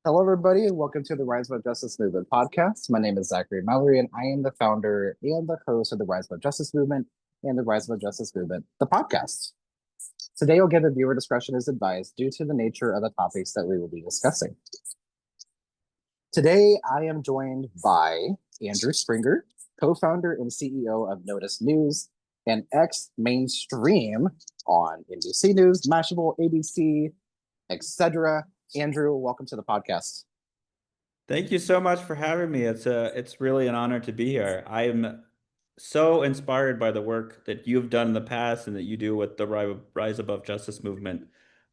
Hello, everybody, and welcome to the Rise Above Justice Movement podcast. My name is Zachary Mallory, and I am the founder and the host of the Rise Above Justice Movement and the Rise Above Justice Movement, the podcast. Today, you'll get a viewer discretion is advised due to the nature of the topics that we will be discussing. Today, I am joined by Andrew Springer, co-founder and CEO of Notice News, and ex-mainstream on NBC News, Mashable, ABC, etc. Andrew, welcome to the podcast. Thank you so much for having me. It's really an honor to be here. I am so inspired by the work that you've done in the past and that you do with the Rise Above Justice movement.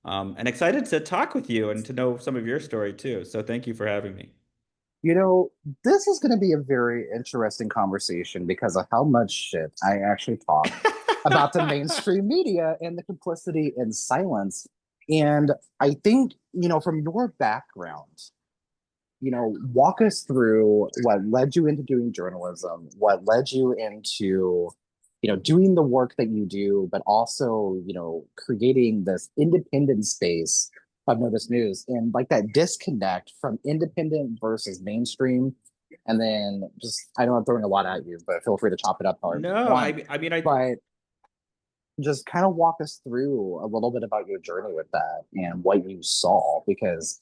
And excited to talk with you and to know some of your story too. So thank you for having me. You know, this is going to be a very interesting conversation because of how much shit I actually talk about the mainstream media and the complicity and silence. And I think, from your background, walk us through what led you into doing journalism, what led you into, doing the work that you do, but also, creating this independent space of Notice News and like that disconnect from independent versus mainstream. And then just, I know I'm throwing a lot at you, but feel free to chop it up however you No, want. I mean, I But just kind of walk us through a little bit about your journey with that and what you saw because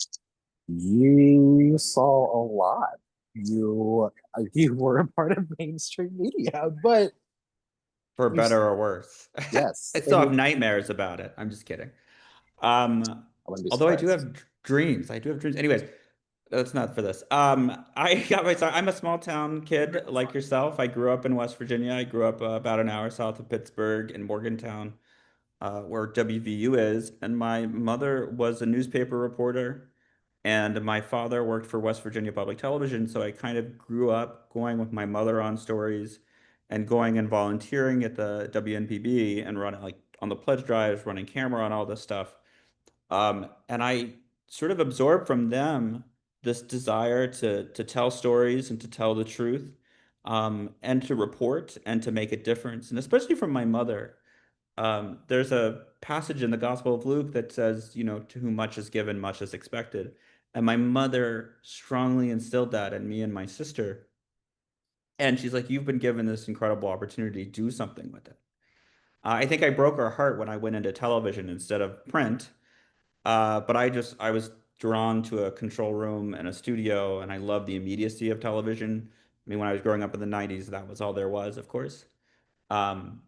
you saw a lot. You were a part of mainstream media, but for you better or worse. yes, I and still have you nightmares about it. I'm just kidding. Um, I wouldn't be Although I do surprised. have dreams. I do have dreams. Anyways, that's not for this. I got my start. I'm a small town kid like yourself. I grew up in West Virginia. I grew up about an hour south of Pittsburgh in Morgantown, where WVU is. And my mother was a newspaper reporter, and my father worked for West Virginia Public Television. So I kind of grew up going with my mother on stories and going and volunteering at the WNPB and running like on the pledge drives, running camera on all this stuff. And I sort of absorbed from them this desire to tell stories and to tell the truth, and to report and to make a difference. And especially from my mother, there's a passage in the Gospel of Luke that says, to whom much is given, much is expected. And my mother strongly instilled that in me and my sister. And she's like, you've been given this incredible opportunity, do something with it. I think I broke her heart when I went into television instead of print. But I was drawn to a control room and a studio, and I love the immediacy of television. I mean, when I was growing up in the 90s, that was all there was, of course. Um,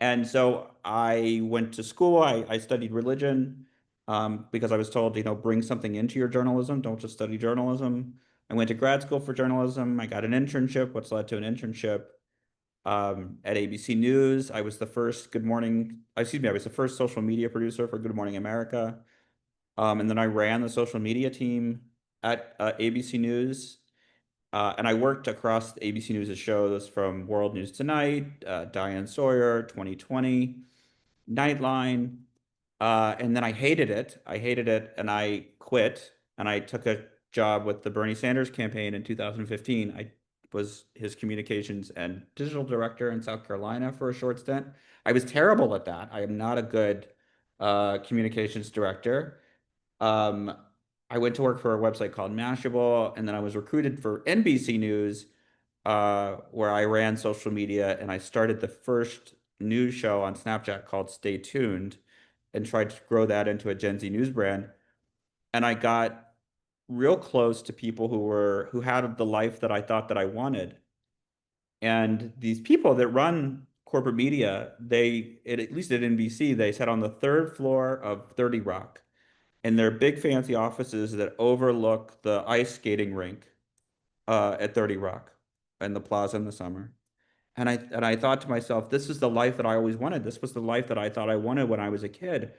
and so I went to school. I studied religion, because I was told, bring something into your journalism. Don't just study journalism. I went to grad school for journalism. I got an internship, which led to an internship at ABC News. I was the first Good Morning, excuse me, I was the first social media producer for Good Morning America. And then I ran the social media team at ABC News. And I worked across ABC News' shows from World News Tonight, Diane Sawyer, 2020, Nightline. And then I hated it. I hated it and I quit. And I took a job with the Bernie Sanders campaign in 2015. I was his communications and digital director in South Carolina for a short stint. I was terrible at that. I am not a good communications director. Um, I went to work for a website called Mashable, and then I was recruited for NBC News, where I ran social media, and I started the first news show on Snapchat called Stay Tuned, and tried to grow that into a Gen Z news brand. And I got real close to people who had the life that I thought that I wanted. And these people that run corporate media, at least at NBC, they sat on the third floor of 30 Rock in their big fancy offices that overlook the ice skating rink at 30 Rock and the plaza in the summer. And I thought to myself, this is the life that I always wanted. This was the life that I thought I wanted when I was a kid.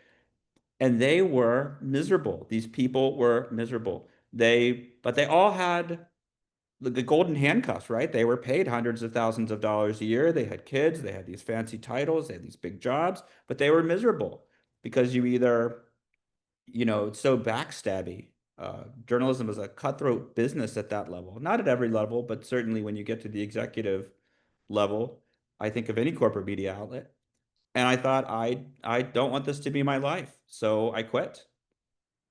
And they were miserable. These people were miserable. But they all had the golden handcuffs, right? They were paid hundreds of thousands of dollars a year. They had kids, they had these fancy titles, they had these big jobs, but they were miserable because it's so backstabby. Journalism is a cutthroat business at that level. Not at every level, but certainly when you get to the executive level, I think of any corporate media outlet. And I thought I don't want this to be my life, so I quit.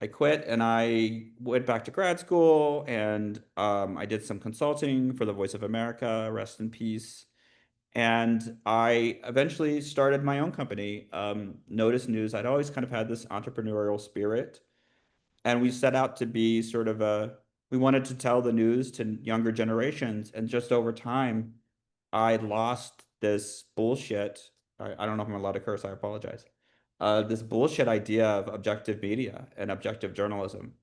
I quit and I went back to grad school and I did some consulting for the Voice of America, rest in peace. And I eventually started my own company, Notice News. I'd always kind of had this entrepreneurial spirit. And we set out to be sort of we wanted to tell the news to younger generations. And just over time, I lost this bullshit. I don't know if I'm allowed to curse, I apologize. This bullshit idea of objective media and objective journalism,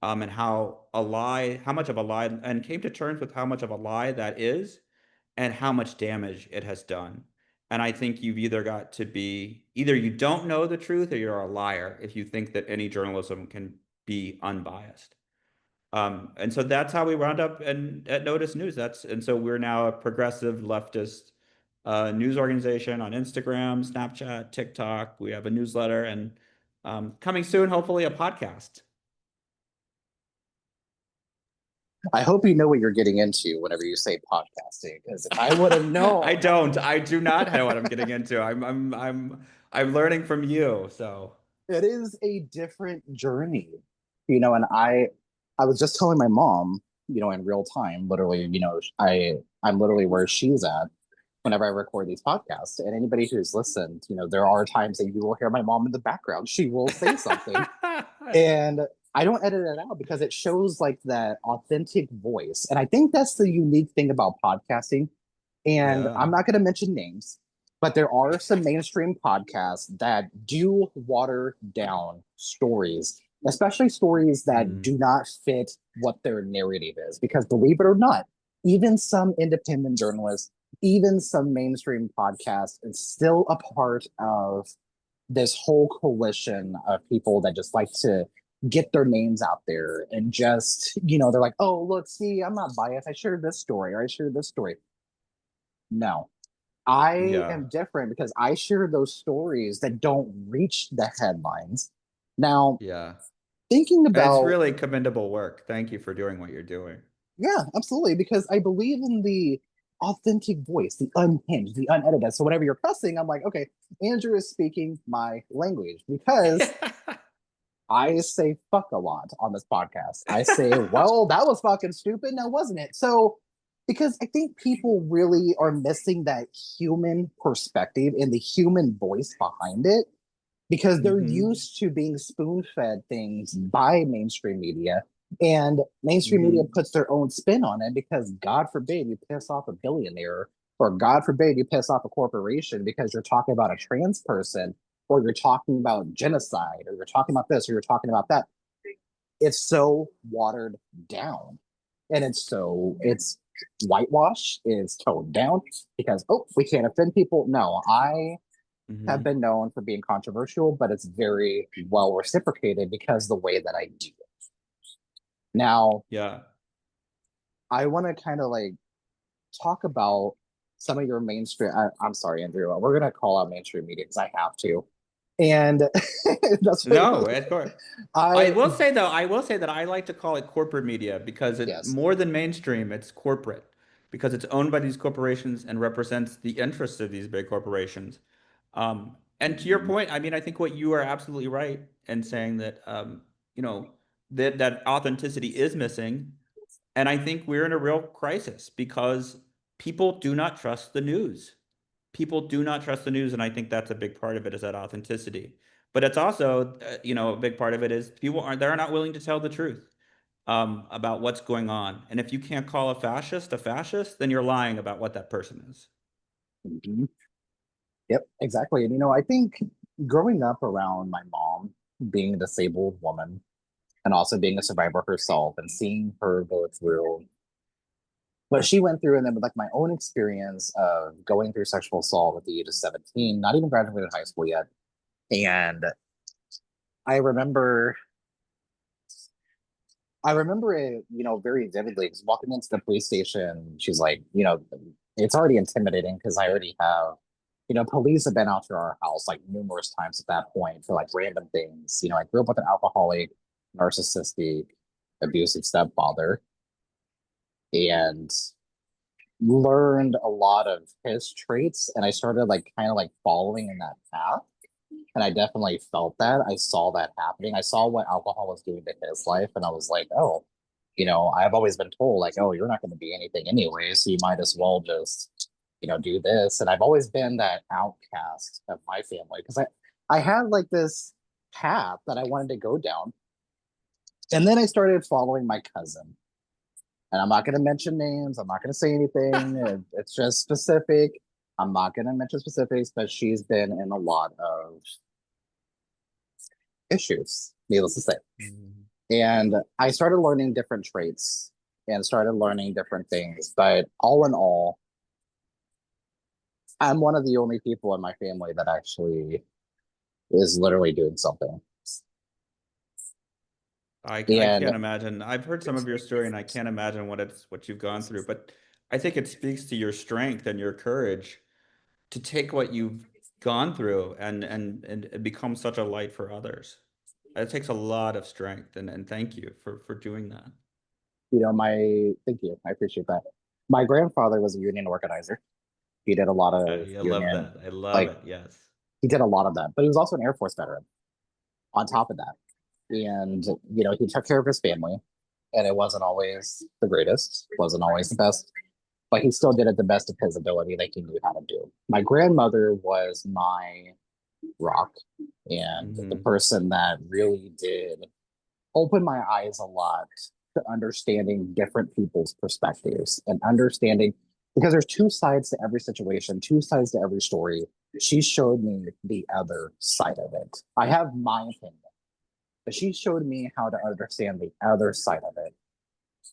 and how much of a lie, and came to terms with how much of a lie that is and how much damage it has done. And I think you've either you don't know the truth or you're a liar if you think that any journalism can be unbiased. And so that's how we wound up at Notice News. And so we're now a progressive leftist news organization on Instagram, Snapchat, TikTok. We have a newsletter and coming soon, hopefully, a podcast. I hope you know what you're getting into whenever you say podcasting, because if I would have known. I don't. I do not know what I'm getting into. I'm learning from you. So It is a different journey, and I was just telling my mom, in real time, literally, I'm literally where she's at whenever I record these podcasts. And anybody who's listened, there are times that you will hear my mom in the background. She will say something. And I don't edit it out because it shows like that authentic voice. And I think that's the unique thing about podcasting. And Yeah. I'm not going to mention names, but there are some mainstream podcasts that do water down stories, especially stories that Mm. do not fit what their narrative is. Because believe it or not, even some independent journalists, even some mainstream podcasts, it's still a part of this whole coalition of people that just like to get their names out there and just, they're like, oh, look, see, I'm not biased. I shared this story or I shared this story. No, I Yeah. am different because I share those stories that don't reach the headlines. Now, Yeah. thinking It's about, really commendable work. Thank you for doing what you're doing. yeah, absolutely, because I believe in the authentic voice, the unhinged, the unedited. So whenever you're cussing, I'm like, okay, Andrew is speaking my language because I say fuck a lot on this podcast. I say, well, that was fucking stupid, now wasn't it? So, because I think people really are missing that human perspective and the human voice behind it because they're Hmm. used to being spoon fed things by mainstream media. And mainstream media Hmm. puts their own spin on it because, God forbid, you piss off a billionaire, or God forbid, you piss off a corporation because you're talking about a trans person, or you're talking about genocide, or you're talking about this, or you're talking about that. It's so watered down. And it's whitewash, it's toned down because, oh, we can't offend people. No, I have Hmm. been known for being controversial, but it's very well reciprocated because the way that I do it. Now, Yeah. I want to kind of like talk about some of your mainstream. I'm sorry, Andrew. We're gonna call out mainstream media because I have to, and that's what No, of course. I. I will say that I like to call it corporate media because it Yes. more than mainstream, it's corporate because it's owned by these corporations and represents the interests of these big corporations. And to your Mhm. point, I mean, I think what you are absolutely right in saying that, you know, that authenticity is missing. And I think we're in a real crisis because people do not trust the news. People do not trust the news, and I think that's a big part of it is that authenticity. But it's also, a big part of it is they're not willing to tell the truth about what's going on. And if you can't call a fascist, then you're lying about what that person is. Mhm. Yep, exactly. And I think growing up around my mom being a disabled woman and also being a survivor herself and seeing her go through what she went through, and then with like my own experience of going through sexual assault at the age of 17, not even graduated high school yet. And I remember I remember it, very vividly because walking into the police station, she's like, it's already intimidating because I already have, police have been out to our house like numerous times at that point for like random things. I grew up with an alcoholic, narcissistic, abusive stepfather and learned a lot of his traits. And I started like kind of like following in that path. And I definitely felt that. I saw that happening. I saw what alcohol was doing to his life. And I was like, oh, I've always been told, like, oh, you're not going to be anything anyway. So you might as well just, do this. And I've always been that outcast of my family because I had like this path that I wanted to go down. And then I started following my cousin. And I'm not going to mention names. I'm not going to say anything. It's just specific. I'm not going to mention specifics, but she's been in a lot of issues, needless to say. Mhm. And I started learning different traits and started learning different things. But all in all, I'm one of the only people in my family that actually is literally doing something. I And can't imagine. I've heard some of your story and I can't imagine what you've gone through, but I think it speaks to your strength and your courage to take what you've gone through and become such a light for others. It takes a lot of strength and thank you for doing that. thank you. I appreciate that. My grandfather was a union organizer. He did a lot of I love union, that. I love like it. Yes. he did a lot of that, but he was also an Air Force veteran on top of that. And, he took care of his family, and it wasn't always the greatest, wasn't always the best, but he still did it the best of his ability, like he knew how to do. My grandmother was my rock and the Hmm. person that really did open my eyes a lot to understanding different people's perspectives and understanding because there's two sides to every situation, two sides to every story. She showed me the other side of it. I have my opinion, but she showed me how to understand the other side of it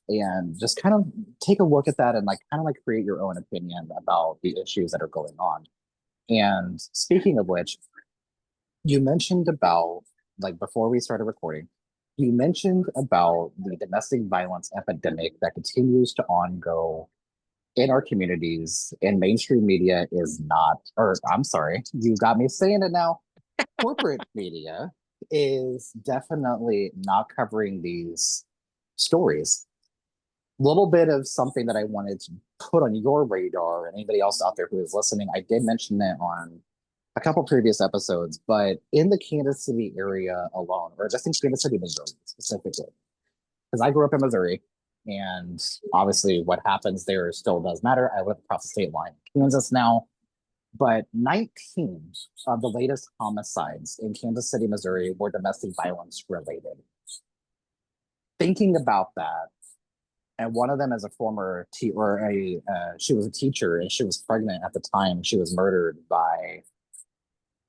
and just kind of take a look at that and like kind of like create your own opinion about the issues that are going on. And speaking of which, you mentioned about like before we started recording, you mentioned about the domestic violence epidemic that continues to ongo in our communities and mainstream media is not, or I'm sorry, you got me saying it now. Corporate media is definitely not covering these stories. Little bit of something that I wanted to put on your radar and anybody else out there who is listening. I did mention it on a couple previous episodes, but in the Kansas City area alone, or just in Kansas City, Missouri specifically, because I grew up in Missouri, and obviously what happens there still does matter. I live across the state line, in Kansas now, but 19 of the latest homicides in Kansas City, Missouri were domestic violence related. Thinking about that, and one of them is a former she was a teacher and she was pregnant at the time she was murdered by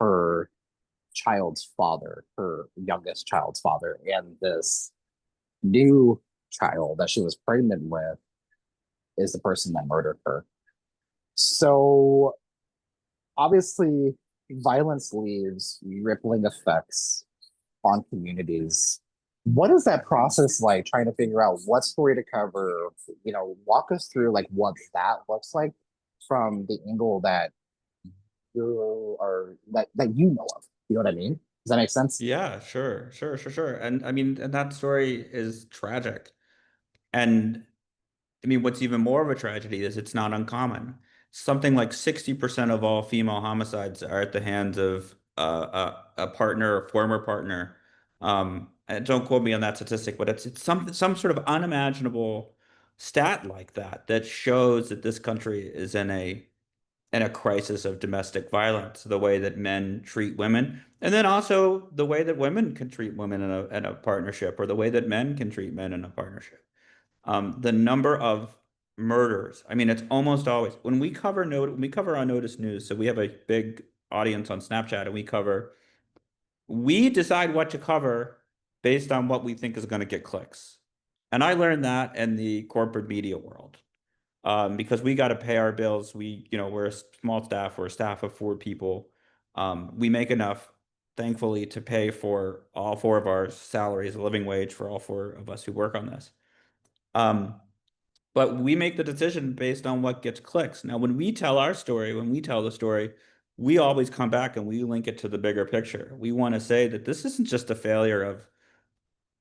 her child's father, her youngest child's father, and this new child that she was pregnant with is the person that murdered her. So obviously, violence leaves rippling effects on communities. What is that process like trying to figure out what story to cover? Walk us through like what that looks like from the angle that that you know of. You know what I mean? Does that make sense? Yeah, sure. And I mean, and that story is tragic. And I mean, what's even more of a tragedy is it's not uncommon. Something like 60% of all female homicides are at the hands of a partner, a former partner. And don't quote me on that statistic, but it's some sort of unimaginable stat like that that shows that this country is in a crisis of domestic violence, the way that men treat women, and then also the way that women can treat women in a partnership, or the way that men can treat men in a partnership. The number of murders. I mean, it's almost always when we cover Unnoticed News. So we have a big audience on Snapchat, and we decide what to cover based on what we think is going to get clicks. And I learned that in the corporate media world, because we got to pay our bills. We're a small staff. We're a staff of 4 people. We make enough, thankfully, to pay for all 4 of our salaries, a living wage for all 4 of us who work on this. Um, but we make the decision based on what gets clicks. Now, when we tell our story, when we tell the story, we always come back and we link it to the bigger picture. We want to say that this isn't just a failure of,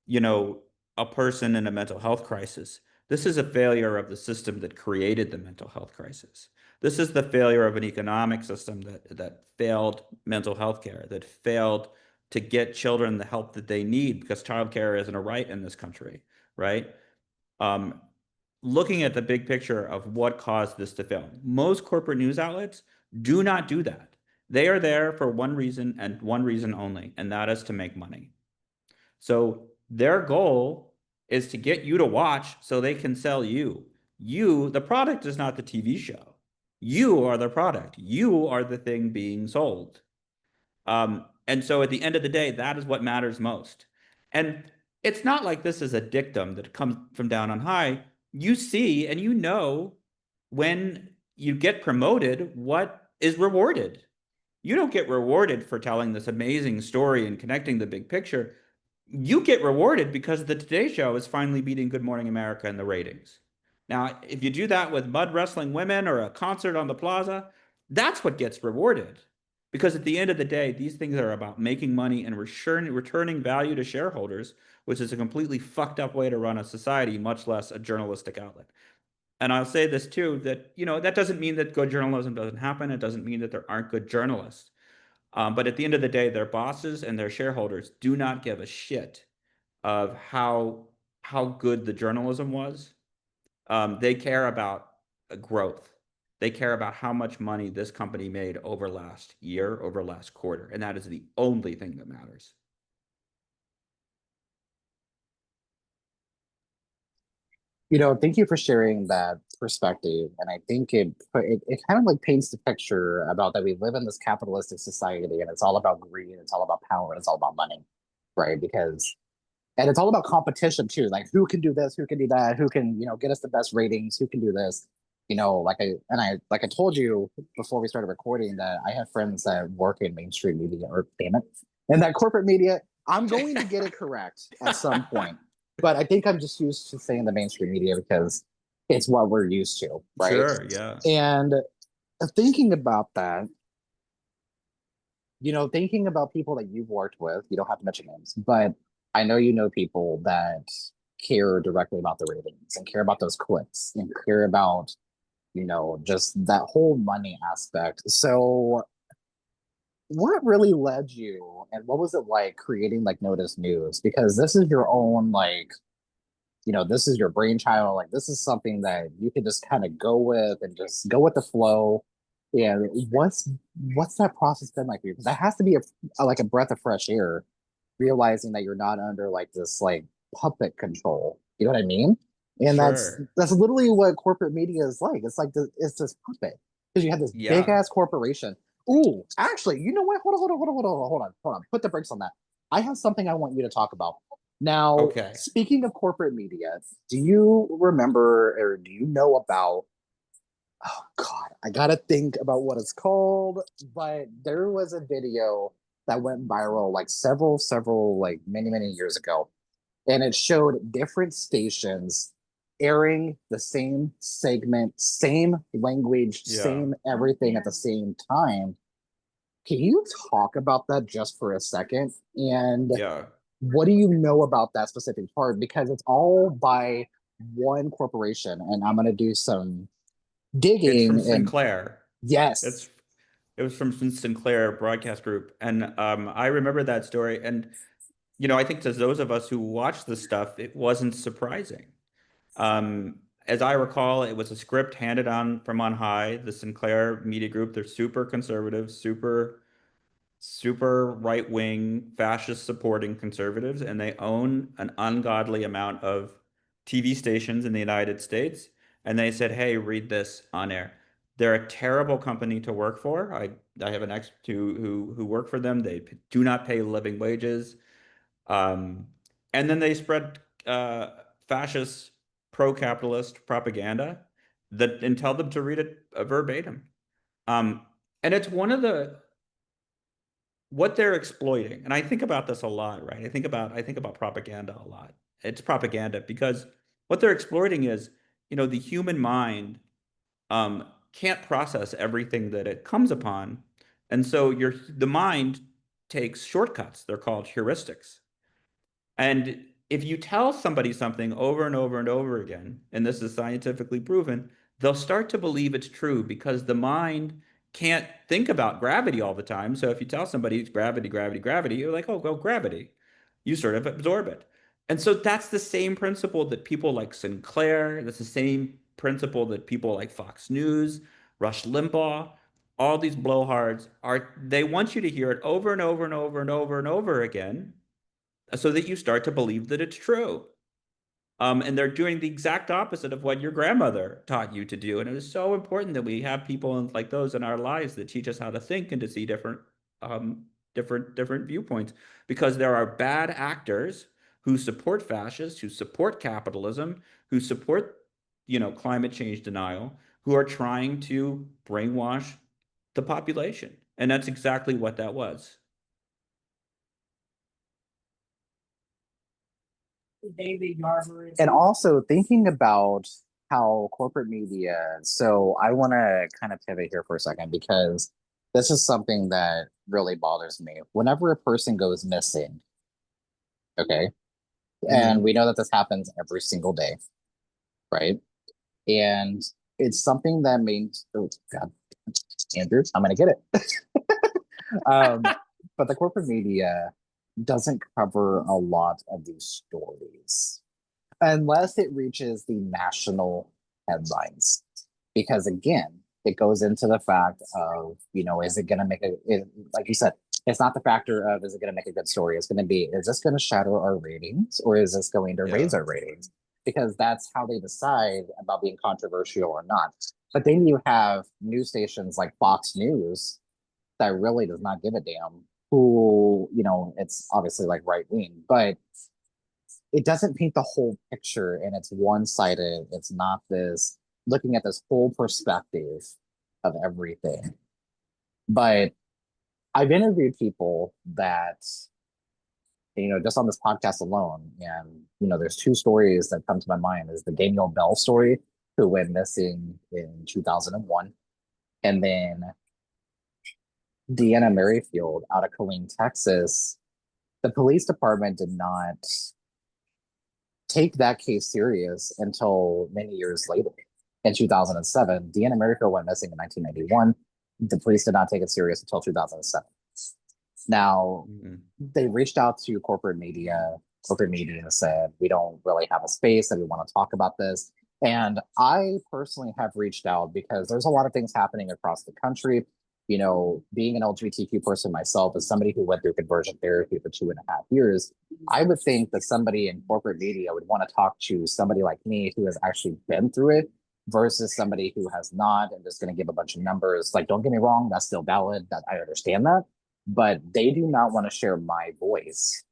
you know, a person in a mental health crisis. This is a failure of the system that created the mental health crisis. This is the failure of an economic system that failed mental health care, that failed to get children the help that they need because childcare isn't a right in this country, right? Um, Looking at the big picture of what caused this to fail, most corporate news outlets do not do that. They are there for one reason and one reason only, and that is to make money. So their goal is to get you to watch so they can sell you. You, the product is not the TV show. You are the product. You are the thing being sold. And so at the end of the day, that is what matters most. And it's not like this is a dictum that comes from down on high. You see and you know when you get promoted what is rewarded. You don't get rewarded for telling this amazing story and connecting the big picture. You get rewarded because the Today Show is finally beating Good Morning America in the ratings. Now, if you do that with mud wrestling women or a concert on the plaza, that's what gets rewarded. Because at the end of the day, these things are about making money and returning value to shareholders, which is a completely fucked up way to run a society, much less a journalistic outlet. And I'll say this too, that, that doesn't mean that good journalism doesn't happen. It doesn't mean that there aren't good journalists. But at the end of the day, their bosses and their shareholders do not give a shit of how good the journalism was. They care about growth. They care about how much money this company made over last year, over last quarter, and that is the only thing that matters. Thank you for sharing that perspective. And I think it kind of like paints the picture about that we live in this capitalistic society and it's all about greed, it's all about power, and it's all about money, right? And it's all about competition too. Like who can do this, who can do that, who can, get us the best ratings, who can do this. Like I told you before we started recording that I have friends that work in mainstream media, or damn it, and that corporate media. I'm going to get it correct at some point, but I think I'm just used to saying the mainstream media because it's what we're used to, right? Sure, yeah. And thinking about that, thinking about people that you've worked with, you don't have to mention names, but I know you know people that care directly about the ratings and care about those clicks and care about, just that whole money aspect. So, what really led you and what was it like creating like Notice News? Because this is your own, like, this is your brainchild. Like, this is something that you can just kind of go with and just go with the flow. And what's that process been like for you? Because that has to be like a breath of fresh air, realizing that you're not under like this like puppet control. You know what I mean? And that's Sure. that's literally what corporate media is like. It's like it's this puppet because you have this big Yeah. ass corporation. Ooh, actually, you know what? Hold on. Put the brakes on that. I have something I want you to talk about. Now, Okay. speaking of corporate media, do you remember or do you know about? Oh God, I gotta think about what it's called. But there was a video that went viral like several, like many years ago, and it showed different stations airing the same segment, same language, Yeah. same everything at the same time. Can you talk about that just for a second? And Yeah. what do you know about that specific part? Because it's all by one corporation, and I'm gonna do some It's from digging. And Sinclair. yes, It's it was from Sinclair Broadcast Group, and I remember that story. And I think to those of us who watched the stuff, it wasn't surprising. As I recall, it was a script handed on from on high. The Sinclair Media Group, they're super conservative, super right-wing, fascist supporting conservatives, and they own an ungodly amount of TV stations in the United States. And they said, "Hey, read this on air." They're a terrible company to work for. I have an ex who work for them. They do not pay living wages. Um, and then they spread fascist, pro-capitalist propaganda that and tell them to read it verbatim. Um, and it's one of the what they're exploiting. And I think about this a lot, right? I think about propaganda a lot. It's propaganda because what they're exploiting is, the human mind can't process everything that it comes upon. And so the mind takes shortcuts. They're called heuristics. And if you tell somebody something over and over and over again, and this is scientifically proven, they'll start to believe it's true because the mind can't think about gravity all the time. So if you tell somebody it's gravity, gravity, gravity, you're like, oh, go gravity. You sort of absorb it. And so that's the same principle that people like Sinclair, that's the same principle that people like Fox News, Rush Limbaugh, all these blowhards are, they want you to hear it over and over and over and over and over again so that you start to believe that it's true. And they're doing the exact opposite of what your grandmother taught you to do. And it is so important that we have people like those in our lives that teach us how to think and to see different viewpoints. Because there are bad actors who support fascists, who support capitalism, who support, climate change denial, who are trying to brainwash the population. And that's exactly what that was. And also thinking about how corporate media, so I want to kind of pivot here for a second because this is something that really bothers me. Whenever a person goes missing, okay, and Mm-hmm. we know that this happens every single day, right? And it's something that means, oh God, Andrew, I'm gonna get it. Um, but the corporate media doesn't cover a lot of these stories unless it reaches the national headlines. Because again, it goes into the fact of, is it going to make like you said, it's not the factor of, is it going to make a good story? It's going to be, is this going to shadow our ratings or is this going to raise Yeah. our ratings? Because that's how they decide about being controversial or not. But then you have news stations like Fox News that really does not give a damn who, it's obviously like right wing, but it doesn't paint the whole picture and it's one-sided. It's not this looking at this whole perspective of everything. But I've interviewed people that, just on this podcast alone, and there's two stories that come to my mind is the Daniel Bell story, who went missing in 2001, and then Deanna Merrifield out of Killeen, Texas. The police department did not take that case serious until many years later. In 2007, Deanna Merrifield went missing in 1991. The police did not take it serious until 2007. Now, Mm-hmm. they reached out to corporate media. Corporate media said, we don't really have a space that we want to talk about this. And I personally have reached out because there's a lot of things happening across the country. Being an LGBTQ person myself, as somebody who went through conversion therapy for 2.5 years, I would think that somebody in corporate media would want to talk to somebody like me who has actually been through it versus somebody who has not and just going to give a bunch of numbers. Like, don't get me wrong, that's still valid. That I understand that, but they do not want to share my voice.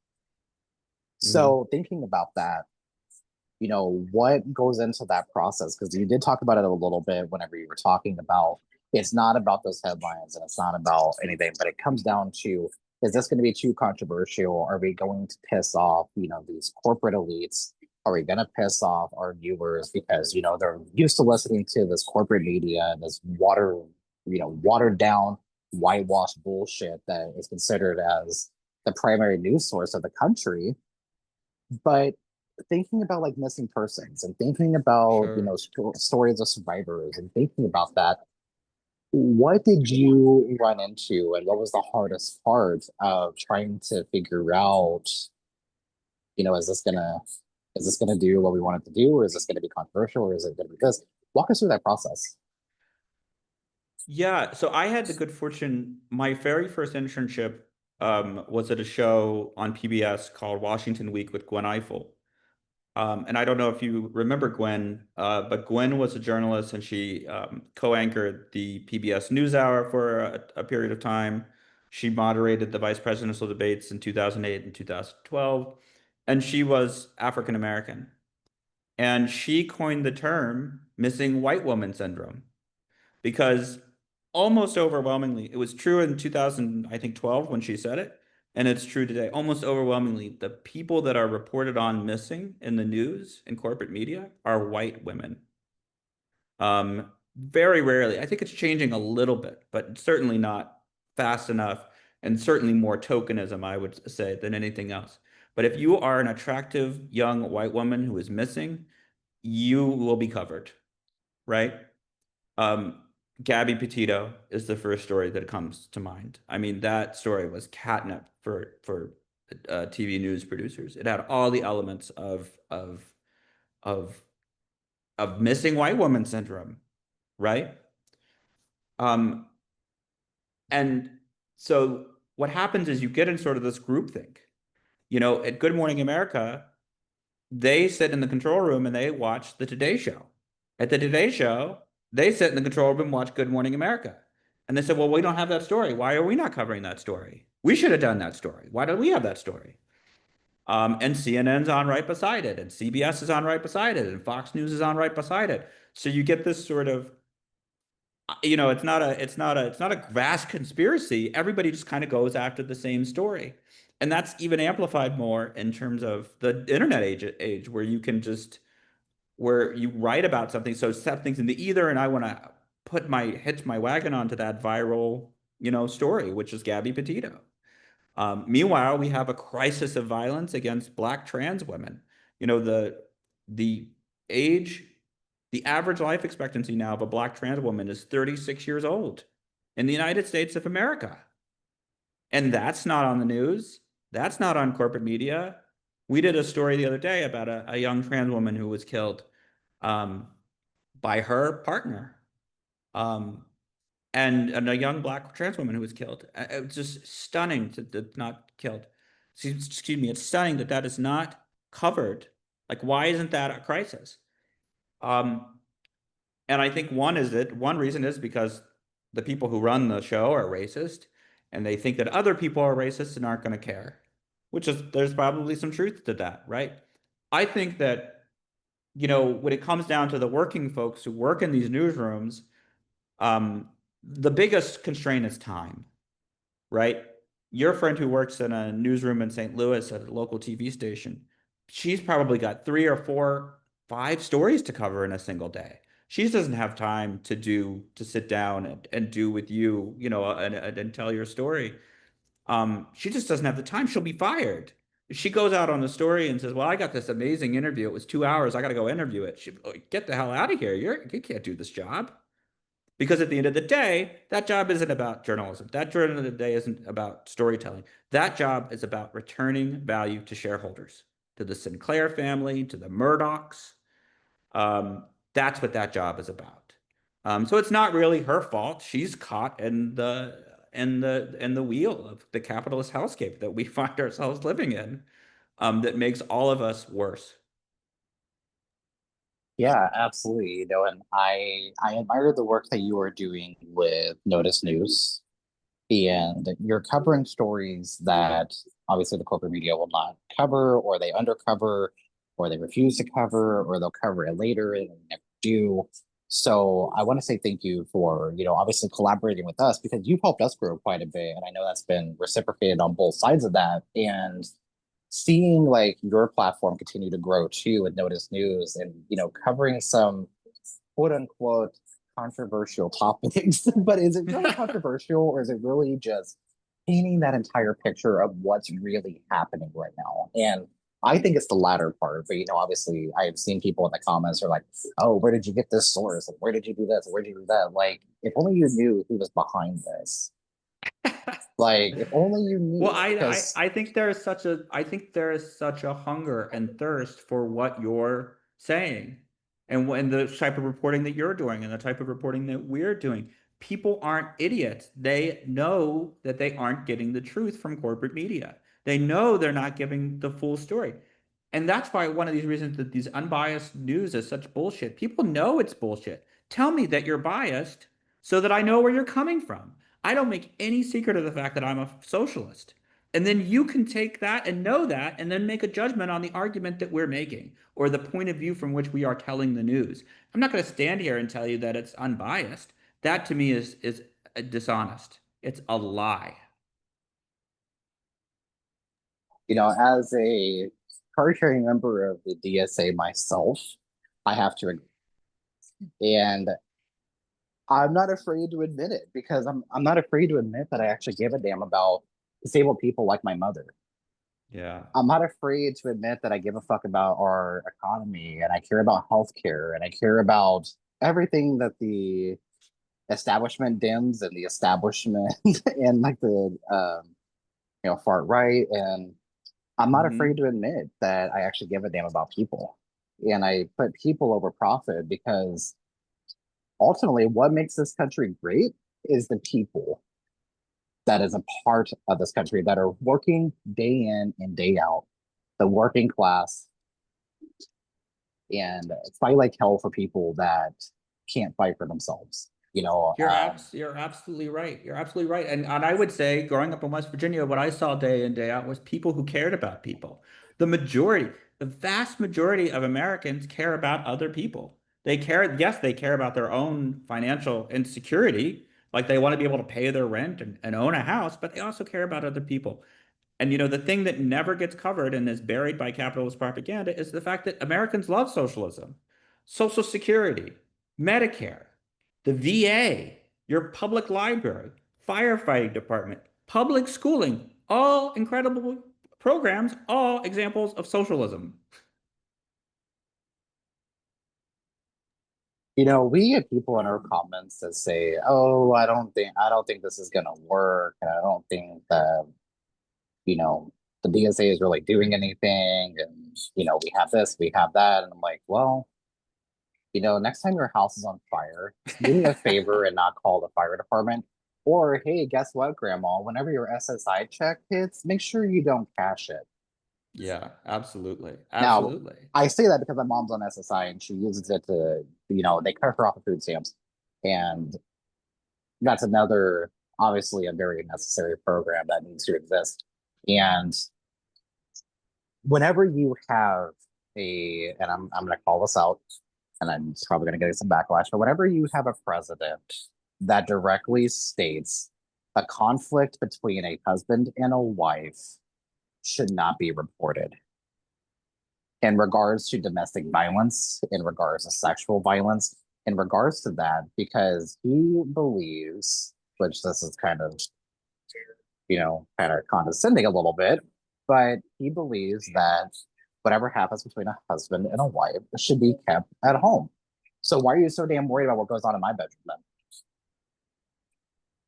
Mm-hmm. So thinking about that, what goes into that process? Because you did talk about it a little bit whenever you were talking about it's not about those headlines and it's not about anything, but it comes down to, is this going to be too controversial? Are we going to piss off, these corporate elites? Are we going to piss off our viewers because, they're used to listening to this corporate media, this watered down, whitewashed bullshit that is considered as the primary news source of the country? But thinking about like missing persons and thinking about Sure. stories of survivors and thinking about that, what did you run into and what was the hardest part of trying to figure out, is this gonna do what we want it to do, or is this gonna be controversial, or is it gonna be this? Walk us through that process. Yeah, so I had the good fortune. My very first internship was at a show on PBS called Washington Week with Gwen Ifill. And I don't know if you remember Gwen, but Gwen was a journalist and she co-anchored the PBS NewsHour for a period of time. She moderated the vice presidential debates in 2008 and 2012, and she was African American. And she coined the term missing white woman syndrome because almost overwhelmingly, it was true in 2000, I think 12 when she said it, and it's true today. Almost overwhelmingly, the people that are reported on missing in the news and corporate media are white women. Very rarely. I think it's changing a little bit, but certainly not fast enough, and certainly more tokenism, I would say, than anything else. But if you are an attractive young white woman who is missing, you will be covered, right? Um, Gabby Petito is the first story that comes to mind. I mean, that story was catnip for TV news producers. It had all the elements of of missing white woman syndrome, right? Um, and so what happens is you get in sort of this groupthink. You know, at Good Morning America, they sit in the control room and they watch the Today Show. At the Today Show, they sit in the control room and watch Good Morning America. And they said, well, we don't have that story. Why are we not covering that story? We should have done that story. Why don't we have that story? And CNN's on right beside it, and CBS is on right beside it, and Fox News is on right beside it. So you get this sort of, you know, it's not a vast conspiracy. Everybody just kind of goes after the same story. And that's even amplified more in terms of the internet age where you can just where you write about something, so something's in the ether, and I want to hitch my wagon onto that viral, you know, story, which is Gabby Petito. Meanwhile, we have a crisis of violence against Black trans women. You know, the age, the average life expectancy now of a Black trans woman is 36 years old in the United States of America. And that's not on the news. That's not on corporate media. We did a story the other day about a young trans woman who was killed um, by her partner. Um, and a young Black trans woman who was killed. It's just stunning that not killed. Excuse me. It's stunning that that is not covered. Like, why isn't that a crisis? Um, and I think one reason is because the people who run the show are racist, and they think that other people are racist and aren't going to care, which is there's probably some truth to that, right? I think that, you know, when it comes down to the working folks who work in these newsrooms, the biggest constraint is time, right? Your friend who works in a newsroom in St. Louis at a local TV station, she's probably got three or four, five stories to cover in a single day. She doesn't have time to sit down and do with you, you know, and tell your story. She just doesn't have the time. She'll be fired. If she goes out on the story and says, "Well, I got this amazing interview. It was 2 hours. I got to go interview it." Get the hell out of here. You can't do this job. Because at the end of the day, that job isn't about journalism. That job of the day isn't about storytelling. That job is about returning value to shareholders, to the Sinclair family, to the Murdochs. Um, that's what that job is about. So it's not really her fault. She's caught in the wheel of the capitalist hellscape that we find ourselves living in, that makes all of us worse. Yeah, absolutely. You know, and I admire the work that you are doing with Notice News, and you're covering stories that obviously the corporate media will not cover, or they undercover, or they refuse to cover, or they'll cover it later and never do. So I want to say thank you for, you know, obviously collaborating with us because you've helped us grow quite a bit. And I know that's been reciprocated on both sides of that. And seeing like your platform continue to grow too with Notice News and, you know, covering some quote unquote controversial topics, but is it really controversial or is it really just painting that entire picture of what's really happening right now? And I think it's the latter part, but you know, obviously I have seen people in the comments are like, oh, where did you get this source? And where did you do this? And where did you do that? Like, if only you knew who was behind this. Like, if only you Well, knew, because I think there is such a hunger and thirst for what you're saying, and when the type of reporting that you're doing and the type of reporting that we're doing. People aren't idiots. They know that they aren't getting the truth from corporate media. They know they're not giving the full story. And that's why one of these reasons that these unbiased news is such bullshit. People know it's bullshit. Tell me that you're biased so that I know where you're coming from. I don't make any secret of the fact that I'm a socialist. And then you can take that and know that and then make a judgment on the argument that we're making or the point of view from which we are telling the news. I'm not going to stand here and tell you that it's unbiased. That to me is dishonest. It's a lie. you know, as a card carrying member of the DSA myself, I have to agree. And I'm not afraid to admit it because I'm not afraid to admit that I actually give a damn about disabled people like my mother. Yeah. I'm not afraid to admit that I give a fuck about our economy and I care about healthcare and I care about everything that the establishment dims and the establishment and like the far right. And I'm not afraid Hmm. to admit that I actually give a damn about people. And I put people over profit because ultimately what makes this country great is the people that is a part of this country that are working day in and day out, the working class, and fight like hell for people that can't fight for themselves. You're absolutely right. You're absolutely right. And I would say growing up in West Virginia, what I saw day in, day out was people who cared about people. The majority, the vast majority of Americans care about other people. They care, yes, they care about their own financial insecurity, like they want to be able to pay their rent and own a house, but they also care about other people. And the thing that never gets covered and is buried by capitalist propaganda is the fact that Americans love socialism, Social Security, Medicare, the VA, your public library, firefighting department, public schooling, all incredible programs, all examples of socialism. We get people in our comments that say, "Oh, I don't think this is gonna work, and I don't think that you know the DSA is really doing anything, and we have this, we have that," and I'm like, "Well, next time your house is on fire, do me a favor and not call the fire department." Or, hey, guess what, Grandma? Whenever your SSI check hits, make sure you don't cash it. Yeah, absolutely. Now, Absolutely. I say that because my mom's on SSI and she uses it to, they cut her off of food stamps. And that's another, obviously, a very necessary program that needs to exist. And whenever you have and I'm going to call this out, and I'm probably going to get some backlash, but whenever you have a president that directly states a conflict between a husband and a wife should not be reported in regards to domestic violence, in regards to sexual violence, in regards to that, because he believes, which this is kind of condescending a little bit, but he believes that whatever happens between a husband and a wife should be kept at home. So why are you so damn worried about what goes on in my bedroom then?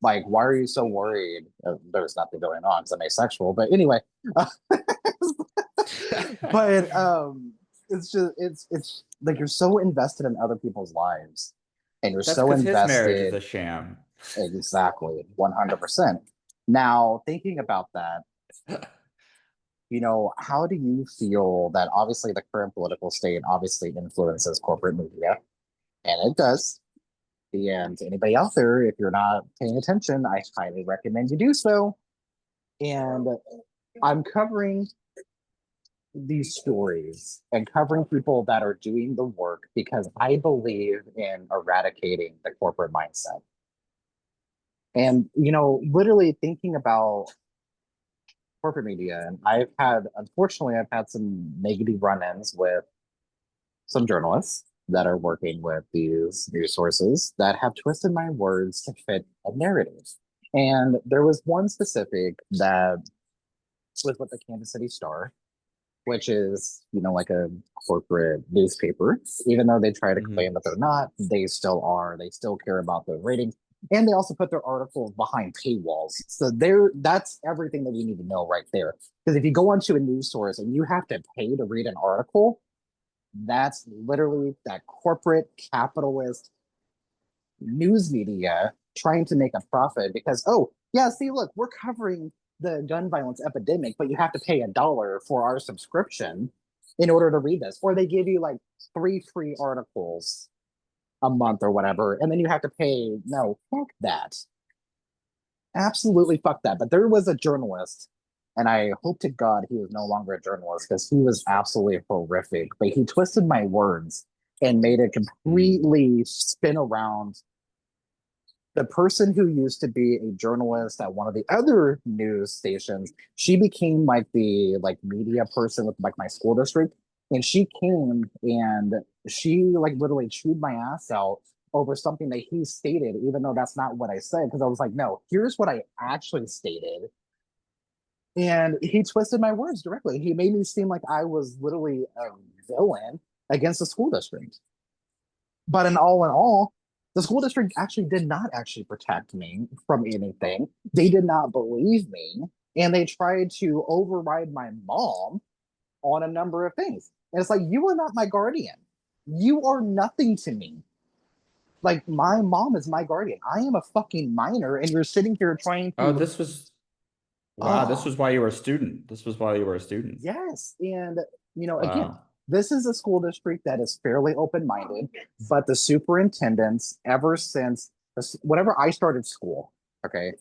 Like, why are you so worried? There's nothing going on because I'm asexual, but anyway, but it's just it's like you're so invested in other people's lives, and you're That's so because his marriage is invested a sham. exactly 100%. Now, thinking about that, how do you feel that obviously the current political state obviously influences corporate media, and it does. And anybody out there, if you're not paying attention, I highly recommend you do so. And I'm covering these stories and covering people that are doing the work because I believe in eradicating the corporate mindset. And, literally thinking about corporate media, and unfortunately, I've had some negative run ins with some journalists that are working with these news sources that have twisted my words to fit a narrative. And there was one specific that was with the Kansas City Star, which is, like a corporate newspaper. Even though they try to Hmm. claim that they're not, they still are. They still care about the ratings. And they also put their articles behind paywalls. So that's everything that we need to know right there. Because if you go onto a news source and you have to pay to read an article, that's literally that corporate capitalist news media trying to make a profit because, oh, yeah, see, look, we're covering the gun violence epidemic, but you have to pay $1 for our subscription in order to read this. Or they give you like 3 free articles a month or whatever, and then you have to pay. No, fuck that. Absolutely fuck that. But there was a journalist, and I hope to God he was no longer a journalist because he was absolutely horrific. But he twisted my words and made it completely spin around the person who used to be a journalist at one of the other news stations. She became like the media person with like my school district, and she came and she like literally chewed my ass out over something that he stated, even though that's not what I said. Because I was like, no, here's what I actually stated, and he twisted my words directly. He made me seem like I was literally a villain against the school district. But in all, the school district actually did not actually protect me from anything. They did not believe me, and they tried to override my mom on a number of things. And it's like, you are not my guardian. You are nothing to me. Like, my mom is my guardian. I am a fucking minor, and you're sitting here trying Oh, to, this was wow. This oh, was why you were a student. This was why you were a student. yes. And, again, Wow. this is a school district that is fairly open minded, but the superintendents, ever since whenever I started school, okay,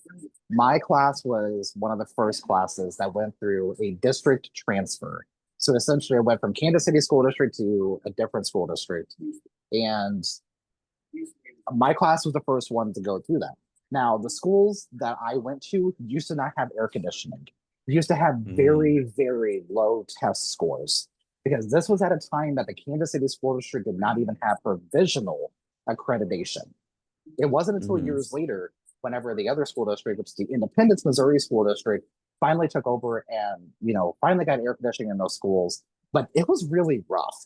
my class was one of the first classes that went through a district transfer. So essentially, I went from Kansas City School District to a different school district. And my class was the first one to go through that. Now, the schools that I went to used to not have air conditioning. They used to have Mm, very, very low test scores because this was at a time that the Kansas City School District did not even have provisional accreditation. It wasn't until hmm. years later, whenever the other school district, which is the Independence, Missouri School District, finally took over and, finally got air conditioning in those schools. But it was really rough.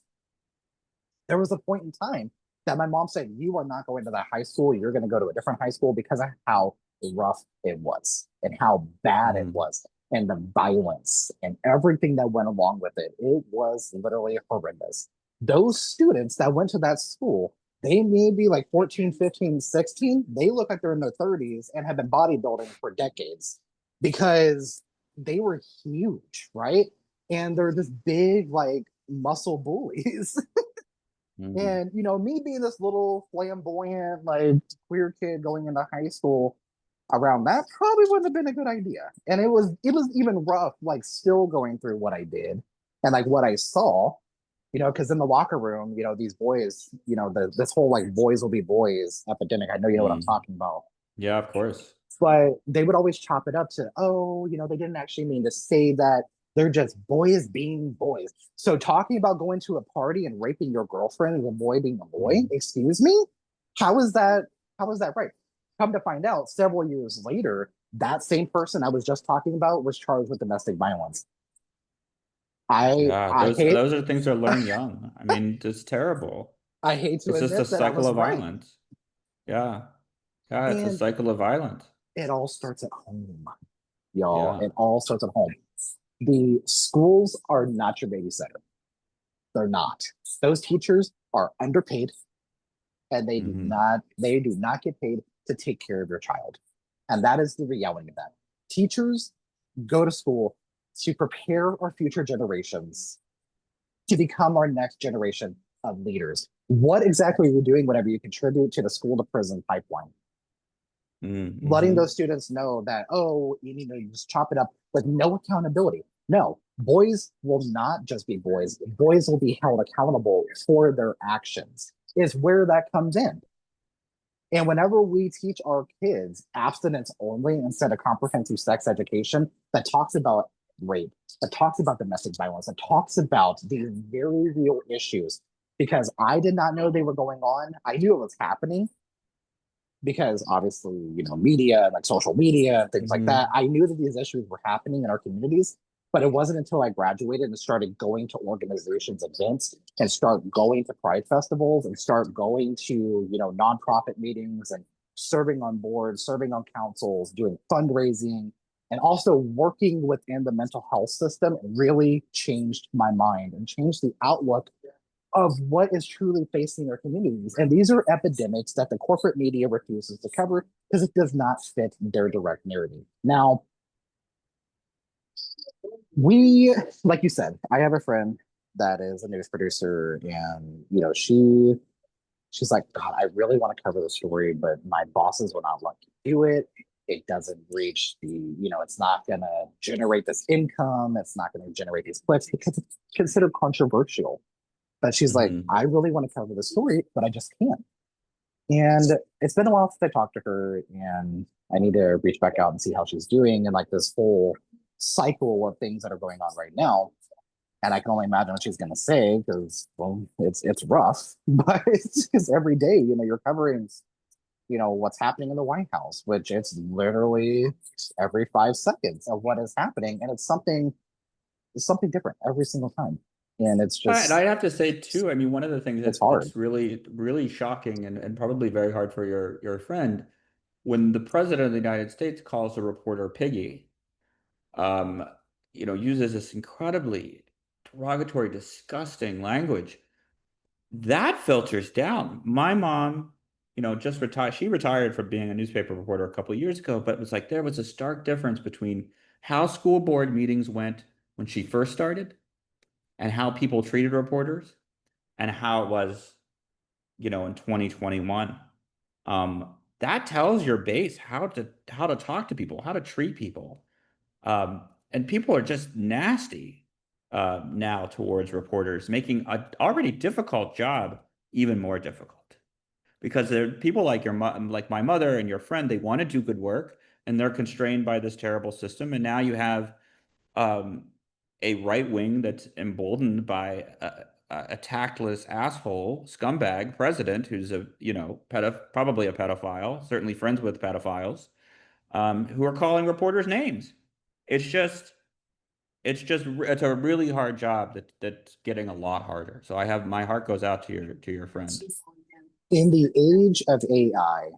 There was a point in time that my mom said, "You are not going to that high school. You're going to go to a different high school," because of how rough it was and how bad it Hmm. was and the violence and everything that went along with it. It was literally horrendous. Those students that went to that school, they may be like 14, 15, 16. They look like they're in their 30s and have been bodybuilding for decades because they were huge, right? And they're this big, like, muscle bullies. Hmm. And me being this little flamboyant, like, queer kid going into high school around that probably wouldn't have been a good idea. And it was even rough, like, still going through what I did and like what I saw, because in the locker room, these boys, this whole like boys will be boys epidemic. I know you know what I'm Mm. talking about. Yeah, of course. But they would always chop it up to, oh, they didn't actually mean to say that. They're just boys being boys. So talking about going to a party and raping your girlfriend and a boy being a boy, Mm. excuse me? How is that? How is that right? Come to find out, several years later, that same person I was just talking about was charged with domestic violence. I Yeah, I those hate those are things that are learned young. I mean, it's terrible. I hate to It's just a admit that I cycle was of right. violence. Yeah. Yeah, it's a And cycle of violence. it all starts at home, y'all. Yeah. It all starts at home. The schools are not your babysitter. They're not. Those teachers are underpaid, and they do Hmm. not they do not get paid to take care of your child. And that is the reality of that. Teachers go to school to prepare our future generations to become our next generation of leaders. What exactly are you doing whenever you contribute to the school to prison pipeline? Letting Mm-hmm. those students know that, oh, you need to just chop it up with no accountability. No, boys will not just be boys. Boys will be held accountable for their actions, is where that comes in. And whenever we teach our kids abstinence only instead of comprehensive sex education that talks about rape, that talks about domestic violence, that talks about these very real issues, because I did not know they were going on. I knew it was happening, because obviously, media, like social media and things like that, Hmm. I knew that these issues were happening in our communities. But it wasn't until I graduated and started going to organizations events and start going to pride festivals and start going to, nonprofit meetings and serving on boards, serving on councils, doing fundraising, and also working within the mental health system really changed my mind and changed the outlook of what is truly facing our communities. And these are epidemics that the corporate media refuses to cover because it does not fit their direct narrative. Now, like you said, I have a friend that is a news producer, and she's like, God, I really want to cover the story, but my bosses will not let me do it. It doesn't reach it's not going to generate this income. It's not going to generate these clicks because it's considered controversial. But she's like, Hmm. I really want to cover the story, but I just can't. And it's been a while since I talked to her, and I need to reach back out and see how she's doing and like this whole cycle of things that are going on right now. And I can only imagine what she's going to say because, well, it's rough, but it's because every day, you're covering, what's happening in the White House, which it's literally every 5 seconds of what is happening, and it's something different every single time. And it's And just, I'd have to say too, I mean, one of the things it's that's hard. really, really shocking and probably very hard for your friend, when the president of the United States calls a reporter piggy, um, uses this incredibly derogatory, disgusting language, that filters down. My mom, just retired. She retired from being a newspaper reporter a couple of years ago, but it was like there was a stark difference between how school board meetings went when she first started and how people treated reporters and how it was, in 2021. That tells your base how to talk to people, how to treat people. And people are just nasty now towards reporters, making a already difficult job even more difficult. Because there are people like like my mother and your friend, they want to do good work and they're constrained by this terrible system. And now you have um, a right wing that's emboldened by a tactless asshole scumbag president who's a probably a pedophile, certainly friends with pedophiles, who are calling reporters names. It's just it's a really hard job that's getting a lot harder. So I have my heart goes out to your friend. In the age of AI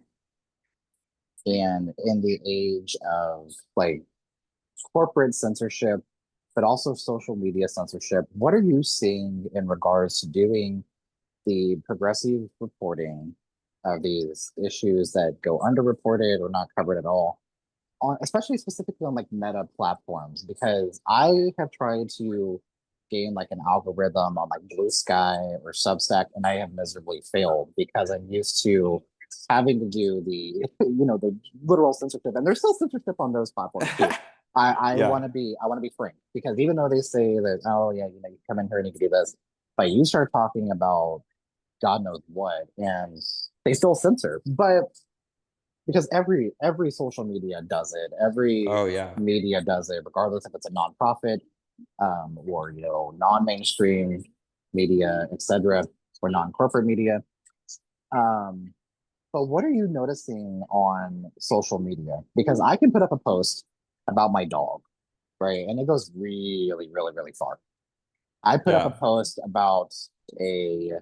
and in the age of like corporate censorship, but also social media censorship, what are you seeing in regards to doing the progressive reporting of these issues that go underreported or not covered at all, on especially specifically on like meta platforms? Because I have tried to gain like an algorithm on like Blue Sky or Substack, and I have miserably failed because I'm used to having to do the the literal censorship, and there's still censorship on those platforms too. I Yeah. want to be frank because even though they say that, oh yeah, you come in here and you can do this, but you start talking about God knows what, and they still censor. But because every social media does it, every Oh yeah. media does it, regardless if it's a nonprofit or non-mainstream media, etc., or non-corporate media. Um, but what are you noticing on social media? Because I can put up a post about my dog, right, and it goes really, really, really far. I put up a Yeah. post about a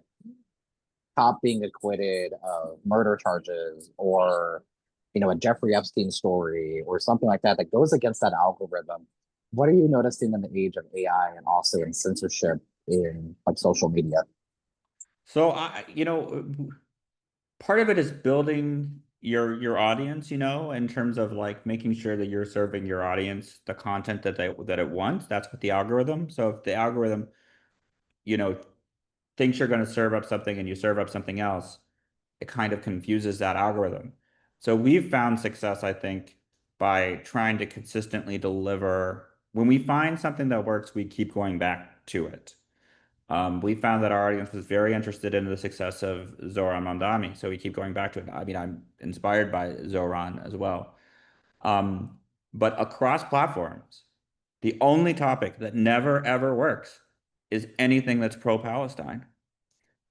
cop being acquitted of murder charges or a Jeffrey Epstein story or something like that that goes against that algorithm. What are you noticing in the age of AI and also in censorship in like social media? So part of it is building your audience, in terms of like making sure that you're serving your audience the content that it wants. That's what the algorithm. So if the algorithm, you know, thinks you're going to serve up something and you serve up something else, it kind of confuses that algorithm. So we've found success, I think, by trying to consistently deliver. When we find something that works, we keep going back to it. We found that our audience was very interested in the success of Zoran Mondani, so we keep going back to it. I mean, I'm inspired by Zoran as well. Um, but across platforms, the only topic that never ever works is anything that's pro-Palestine.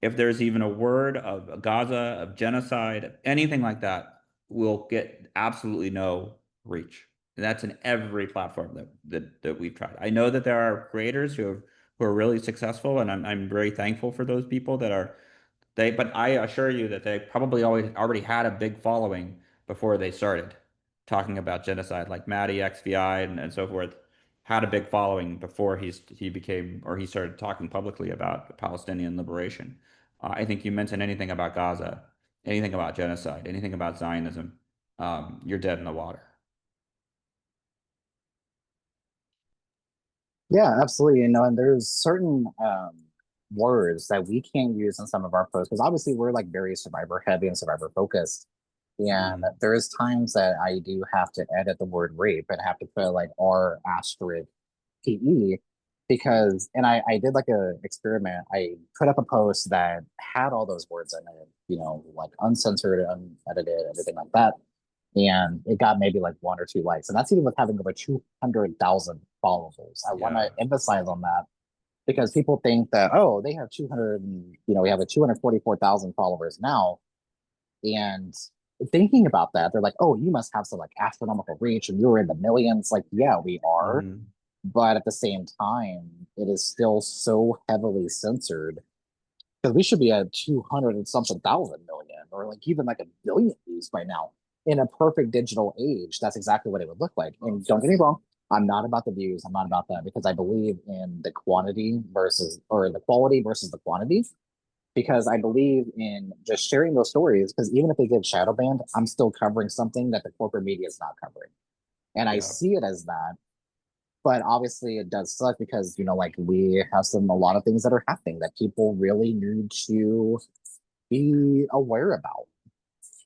If there's even a word of Gaza, of genocide, of anything like that, will get absolutely no reach. And that's in every platform that we've tried. I know that there are creators who are really successful, and I'm very thankful for those people that are but I assure you that they probably already had a big following before they started talking about genocide, like Maddie XVI and so forth, had a big following before he became or he started talking publicly about Palestinian liberation. I think you mention anything about Gaza, anything about genocide, anything about Zionism, you're dead in the water. Yeah, absolutely. And there's certain words that we can't use in some of our posts because obviously we're like very survivor heavy and survivor focused. And Mm. there is times that I do have to edit the word rape and have to put like R asterisk PE because, and I did like a experiment. I put up a post that had all those words in it, like uncensored, unedited, everything like that. And it got maybe like one or two likes. And that's even with having over 200,000 followers. I want to Yeah. emphasize on that because people think that, oh, they have 200, we have a 244,000 followers now. And thinking about that, they're like, oh, you must have some like astronomical reach and you're in the millions. Like, yeah, we are. Mm. But at the same time, it is still so heavily censored because we should be at 200 and something thousand million or like even like a billion views by now. In a perfect digital age, that's exactly what it would look like. And don't get me wrong, I'm not about the views. I'm not about that because I believe in the quantity versus or the quality versus the quantity. Because I believe in just sharing those stories. Because even if they get shadow banned, I'm still covering something that the corporate media is not covering, and I Yeah. see it as that. But obviously, it does suck because like we have a lot of things that are happening that people really need to be aware about.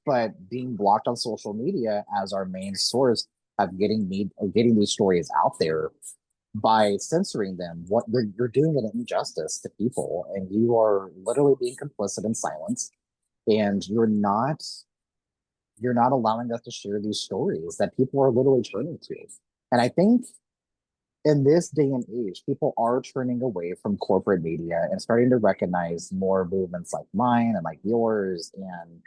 But being blocked on social media as our main source of getting these stories out there by censoring them, what you're doing an injustice to people, and you are literally being complicit in silence, and you're not allowing us to share these stories that people are literally turning to. And I think in this day and age, people are turning away from corporate media and starting to recognize more movements like mine and like yours, and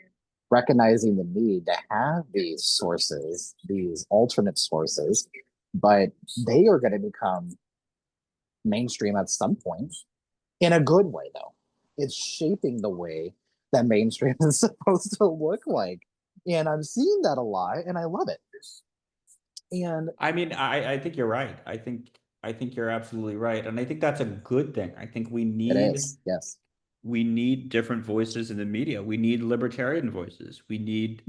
recognizing the need to have these sources, these alternate sources, but they are going to become mainstream at some point in a good way, though. It's shaping the way that mainstream is supposed to look like. And I'm seeing that a lot and I love it. And I mean, I think you're right. I think you're absolutely right. And I think that's a good thing. I think it is, yes. we need different voices in the media. We need libertarian voices. We need,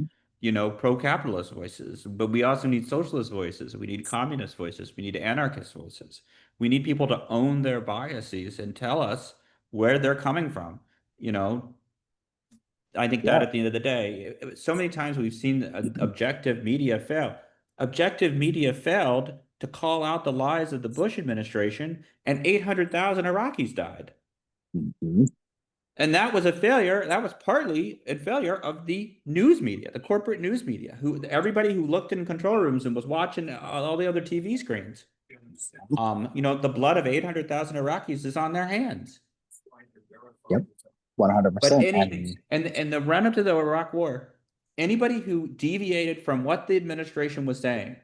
pro-capitalist voices, but we also need socialist voices. We need communist voices. We need anarchist voices. We need people to own their biases and tell us where they're coming from. You know, I think that Yeah. at the end of the day, so many times we've seen objective media fail. Objective media failed to call out the lies of the Bush administration, and 800,000 Iraqis died. Mhm. And that was a failure. That was partly a failure of the news media, the corporate news media, who everybody who looked in control rooms and was watching all the other TV screens. The blood of 800,000 Iraqis is on their hands. Yep. But 100%. any and the run up to the Iraq War, anybody who deviated from what the administration was saying,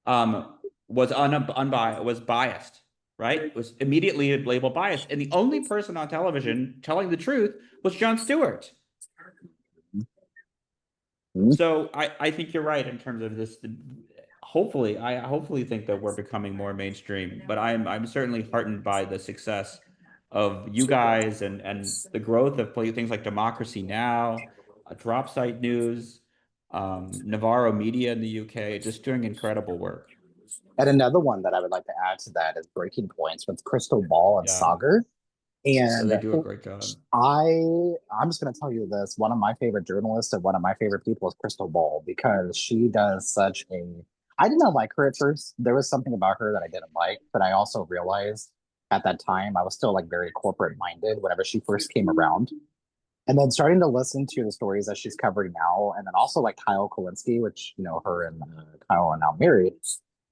was biased, right? Was immediately labeled biased, and the only person on television telling the truth was Jon Stewart. Mhm. So I think you're right in terms of this. Hopefully, I hopefully think that we're becoming more mainstream, but I'm certainly heartened by the success of you guys and the growth of things like Democracy Now, Drop Site News, Navarro Media in the UK, just doing incredible work. And another one that I would like to add to that is Breaking Points with Crystal Ball and Yeah, Sagar. And they do a great job. I'm just gonna tell you this. One of my favorite journalists and one of my favorite people is Crystal Ball because she does such a I did not like her at first. There was something about her that I didn't like, but I also realized at that time I was still like very corporate minded whenever she first came around. And then starting to listen to the stories that she's covering now, and then also like Kyle Kowinski, which her and Kyle are now married.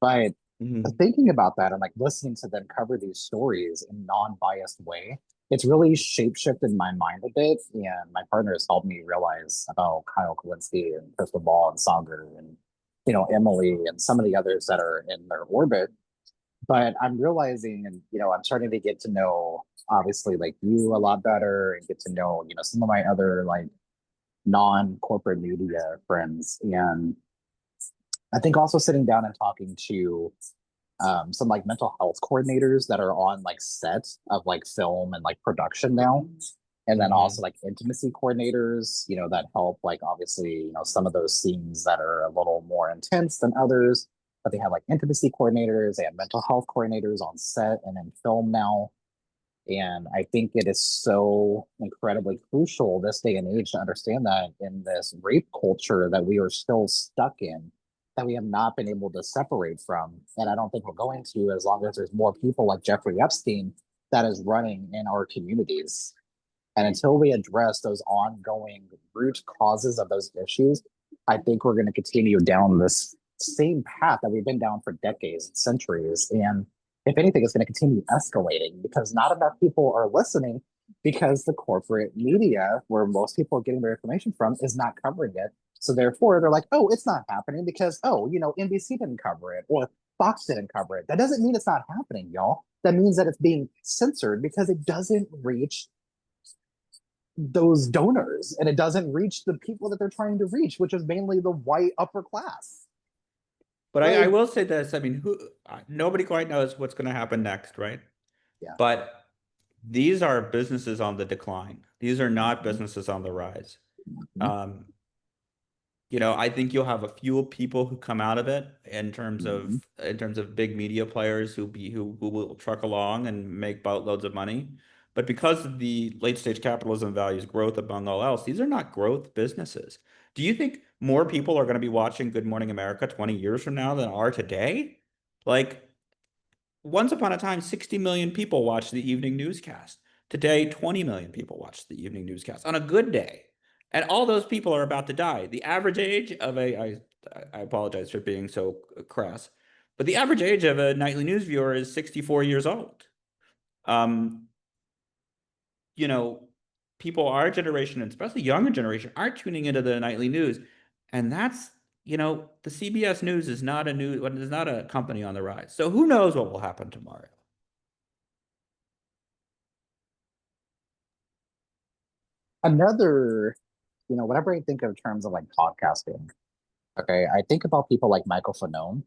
But Mhm. thinking about that and like listening to them cover these stories in non-biased way, it's really shape-shifted my mind a bit. And my partner has helped me realize about Kyle Kowinski and Crystal Ball and Sagar and Emily and some of the others that are in their orbit. But I'm realizing, and I'm starting to get to know obviously like you a lot better and get to know some of my other like non-corporate media friends. And I think also sitting down and talking to some like mental health coordinators that are on like set of like film and like production now, and then also Mhm. like intimacy coordinators that help like obviously some of those scenes that are a little more intense than others, but they have like intimacy coordinators, they have mental health coordinators on set and in film now. And I think it is so incredibly crucial this day and age to understand that in this rape culture that we are still stuck in, that we have not been able to separate from. And I don't think we're going to as long as there's more people like Jeffrey Epstein that is running in our communities. And until we address those ongoing root causes of those issues, I think we're going to continue down this same path that we've been down for decades and centuries. And if anything, it's going to continue escalating because not enough people are listening because the corporate media, where most people are getting their information from, is not covering it. So therefore, they're like, oh, it's not happening because, oh, NBC didn't cover it, or Fox didn't cover it. That doesn't mean it's not happening, y'all. That means that it's being censored because it doesn't reach those donors and it doesn't reach the people that they're trying to reach, which is mainly the white upper class. But I Like, will say this. I mean, nobody quite knows what's going to happen next, right? yeah. But these are businesses on the decline. These are not Mhm. businesses on the rise. Mhm. Um, I think you'll have a few people who come out of it Mhm. in terms of big media players who will truck along and make boatloads of money. But because of the late stage capitalism values growth above all else, these are not growth businesses. Do you think more people are going to be watching Good Morning America 20 years from now than are today? Like, once upon a time, 60 million people watched the evening newscast. Today, 20 million people watch the evening newscast on a good day. And all those people are about to die. The average age of I apologize for being so crass, but the average age of a nightly news viewer is 64 years old. Um, you know, People our generation, and especially younger generation, are tuning into the nightly news. And that's, the CBS News is not a company on the rise. So who knows what will happen tomorrow? Another, whenever I think of terms of like podcasting, okay, I think about people like Michael Fanone,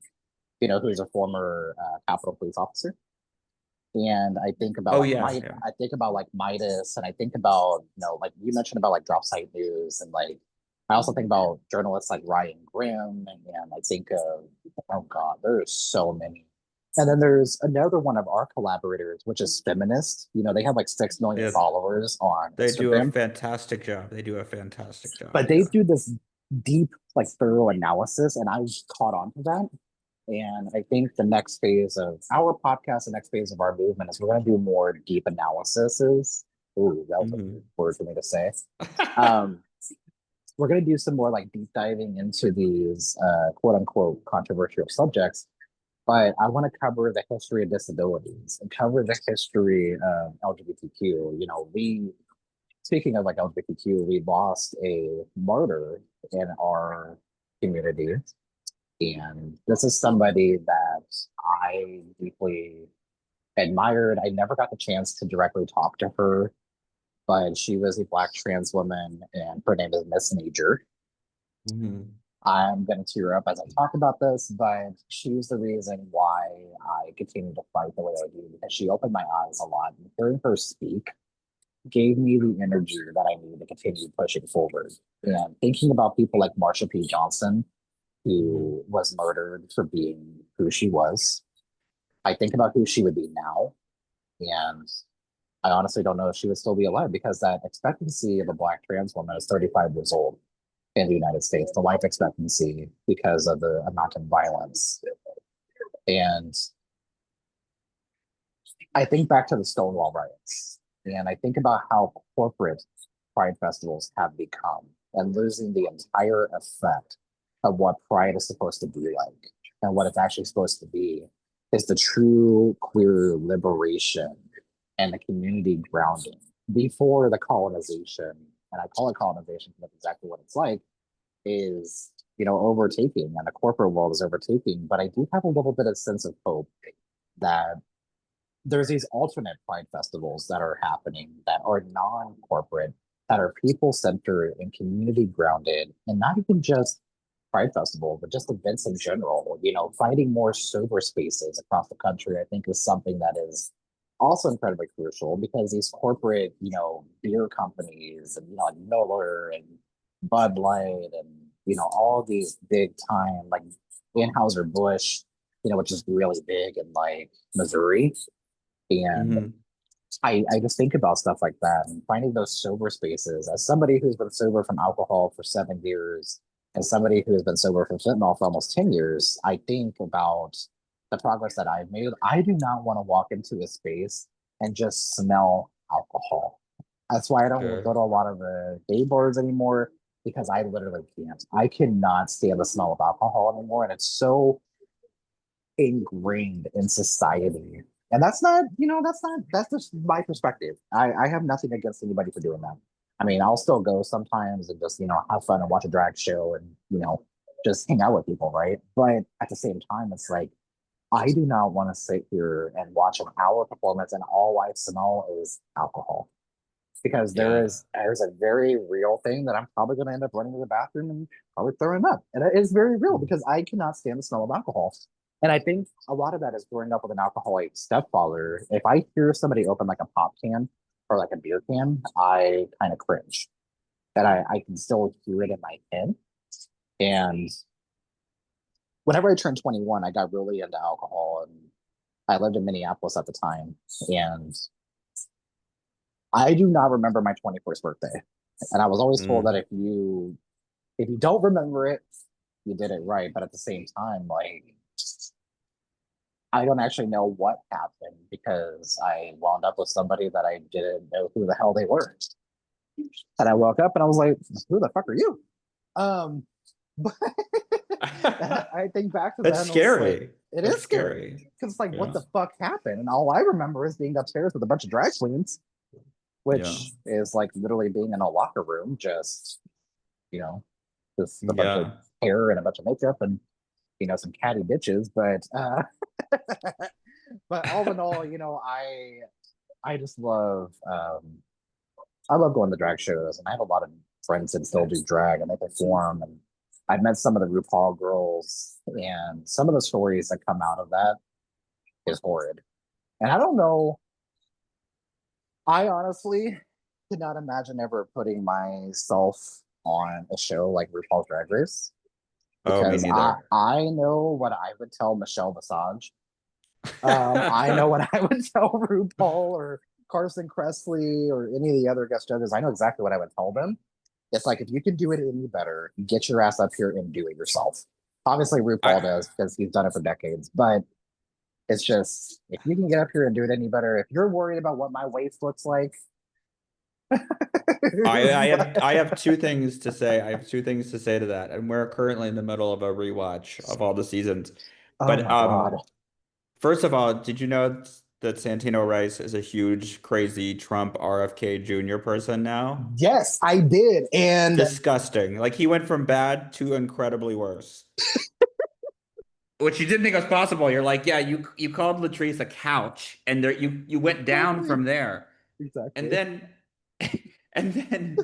who is a former Capitol Police officer. And I think about Oh like yeah, yeah. I think about like Midas, and I think about, like you mentioned about like drop site news, and like I also think about journalists like Ryan Grimm, and I think of, oh God, there's so many. And then there's another one of our collaborators, which is feminist. They have like 6 million Yeah, followers on they do a Instagram, fantastic job. They do a fantastic job. but they Yeah. do this deep, like thorough analysis, and I caught on to that. And I think the next phase of our podcast, the next phase of our movement is we're going to do more deep analyses. Ooh, that was a Mhm. weird word for me to say. Um, we're going to do some more like deep diving into these quote unquote controversial subjects. But I want to cover the history of disabilities and cover the history of LGBTQ. Speaking of like LGBTQ, we lost a martyr in our community, and this is somebody that I deeply admired. I never got the chance to directly talk to her, but she was a Black trans woman, and her name is Miss Major. Mhm. I'm going to tear up as I talk about this, but she's the reason why I continue to fight the way I do, because she opened my eyes a lot. And hearing her speak gave me the energy that I need to continue pushing forward. And thinking about people like Marsha P. Johnson, Mhm. who was murdered for being who she was. I think about who she would be now, and I honestly don't know if she would still be alive, because that expectancy of a Black trans woman is 35 years old in the United States, the life expectancy, because of the amount of violence. And I think back to the Stonewall riots, and I think about how corporate Pride festivals have become, and losing the entire effect of what Pride is supposed to be like, and what it's actually supposed to be is the true queer liberation and the community grounding before the colonization. And I call it colonization because that's exactly what it's like, is, overtaking, and the corporate world is overtaking. But I do have a little bit of sense of hope that there's these alternate Pride festivals that are happening that are non-corporate, that are people-centered and community-grounded, and not even just Pride Festival, but just events in general. Finding more sober spaces across the country, I think, is something that is also incredibly crucial, because these corporate, beer companies, and, like Miller and Bud Light, and, all these big time, like Anheuser-Busch, which is really big in like Missouri. And Mhm. I just think about stuff like that, and finding those sober spaces. As somebody who's been sober from alcohol for 7 years, and somebody who has been sober from fentanyl for almost 10 years, I think about the progress that I've made. I do not want to walk into a space and just smell alcohol. That's why I don't go Sure. to a lot of the gay bars anymore, because I literally can't. I cannot stand the smell of alcohol anymore. And it's so ingrained in society. And that's just my perspective. I have nothing against anybody for doing that. I mean, I'll still go sometimes and just, have fun and watch a drag show and, just hang out with people, right? But at the same time, it's like, I do not want to sit here and watch an hour performance and all I smell is alcohol. Because Yeah. there's a very real thing that I'm probably going to end up running to the bathroom and probably throwing up. And it is very real because I cannot stand the smell of alcohol. And I think a lot of that is growing up with an alcoholic stepfather. If I hear somebody open like a pop can or like a beer can, I kind of cringe. And I can still hear it in my head. And whenever I turned 21, I got really into alcohol and I lived in Minneapolis at the time. And I do not remember my 21st birthday. And I was always told that Mm. if you don't remember it, you did it right. But at the same time, like I don't actually know what happened because I wound up with somebody that I didn't know who the hell they were. And I woke up and I was like, who the fuck are you? Um but I think back to that That's and I was like, scary. it That's is scary. scary. Because it's like, what Yeah. the fuck happened? And all I remember is being upstairs with a bunch of drag queens, Yeah. which is like literally being in a locker room, you know, just a bunch of Yeah. hair and a bunch of makeup and some catty bitches. But all in all, I just love I love going to drag shows and I have a lot of friends that still do drag and they perform and I've met some of the RuPaul girls and some of the stories that come out of that is horrid. And I don't know, I honestly could not imagine ever putting myself on a show like RuPaul's Drag Race Oh, me because I neither. I know what I would tell Michelle Visage. I know what I would tell RuPaul or Carson Kressley or any of the other guest judges. I know exactly what I would tell them. It's like if you can do it any better, get your ass up here and do it yourself. Obviously, RuPaul I does because he's done it for decades, but it's just if you can get up here and do it any better, if you're worried about what my waist looks like, I have two things to say. I have two things to say to that. And we're currently in the middle of a rewatch of all the seasons. oh But my God. first of all, did you know that Santino Rice is a huge, crazy Trump RFK Jr. person now? Yes, I did. And Disgusting. Like he went from bad to incredibly worse. Which you didn't think was possible. You're like, yeah, you called Latrice a couch, and there you went down exactly, from there. And exactly. then and then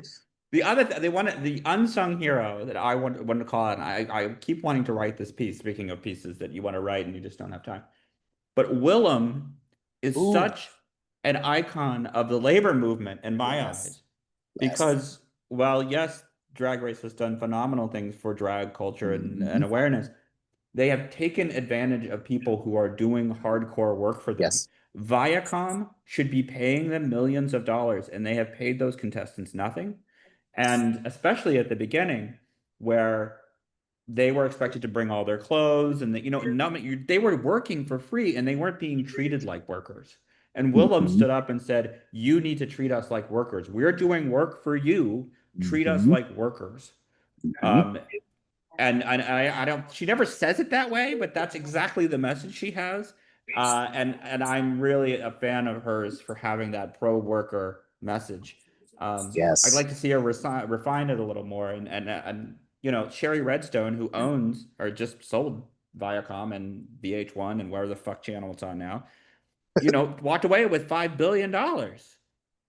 they wanted the unsung hero that I want to call it. And I keep wanting to write this piece, speaking of pieces that you want to write and you just don't have time. But Willem is Ooh, such an icon of the labor movement in my yes, eyes. yes. Because while yes, Drag Race has done phenomenal things for drag culture and Mhm. awareness, they have taken advantage of people who are doing hardcore work for them. Yes. Viacom should be paying them millions of dollars, and they have paid those contestants nothing. And especially at the beginning, where they were expected to bring all their clothes, and they were working for free, and they weren't being treated like workers. And Willem Hmm. stood up and said, "You need to treat us like workers. We're doing work for you. Treat us Hmm. like workers." Hmm. Um, and I don't, she never says it that way, but that's exactly the message she has. And I'm really a fan of hers for having that pro worker message. I'd Yes. like to see her refine it a little more. And Sherry Redstone, who owns or just sold Viacom and VH1 and wherever the fuck channel it's on now, walked away with $5 billion.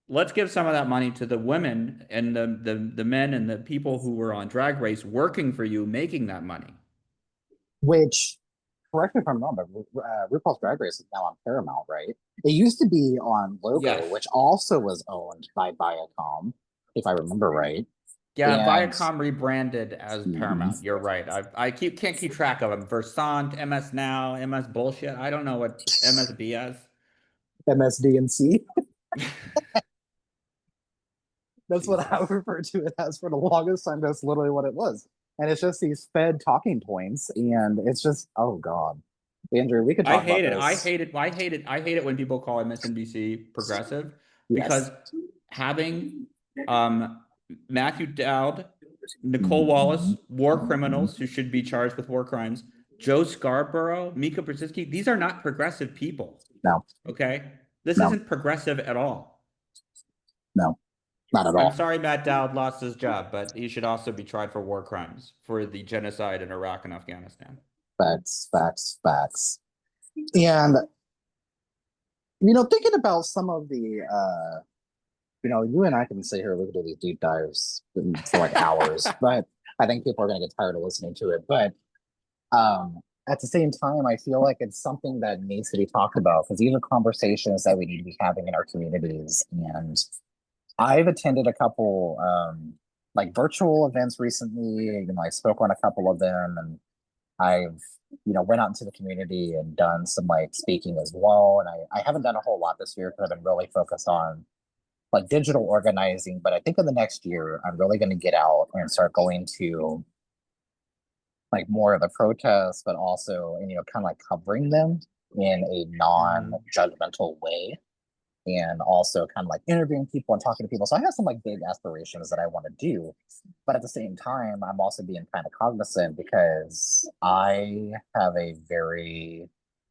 Let's give some of that money to the women and the men and the people who were on Drag Race working for you, making that money. Which, correct me if I'm wrong, but RuPaul's Drag Race is now on Paramount, right? It used to be on Logo, Yes. which also was owned by Viacom, if I remember right. Yeah, And Viacom rebranded as mhm, Paramount. You're right. I can't keep track of them. Versant, MS Now, MS Bullshit. I don't know what MSBS. MSDNC, that's what I would Jesus. refer to it as for the longest time. That's literally what it was. And it's just these fed talking points. And it's just, oh God. Andrew, we could I talk hate about it. I this. hate it. I hate it. I hate it when people call MSNBC progressive because Yes. having um, Matthew Dowd, Nicole Mhm. Wallace, war Mhm. criminals who should be charged with war crimes, Joe Scarborough, Mika Brzezinski, these are not progressive people. No, Okay? This no, isn't progressive at all. no, not at I'm all. sorry Matt Dowd lost his job, but he should also be tried for war crimes for the genocide in Iraq and Afghanistan. Facts, facts, facts. And, thinking about some of the, you and I can sit here, we can do these deep dives for like hours, but I think people are going to get tired of listening to it. But at the same time, I feel like it's something that needs to be talked about because these are conversations that we need to be having in our communities. And I've attended a couple like virtual events recently. I spoke on a couple of them, and I've went out into the community and done some like speaking as well. And I haven't done a whole lot this year because I've been really focused on like digital organizing. But I think in the next year, I'm really going to get out and start going to like more of the protests, but also, and kind of like covering them in a non-judgmental way, and also kind of like interviewing people and talking to people. So I have some like big aspirations that I want to do, but at the same time, I'm also being kind of cognizant because I have a very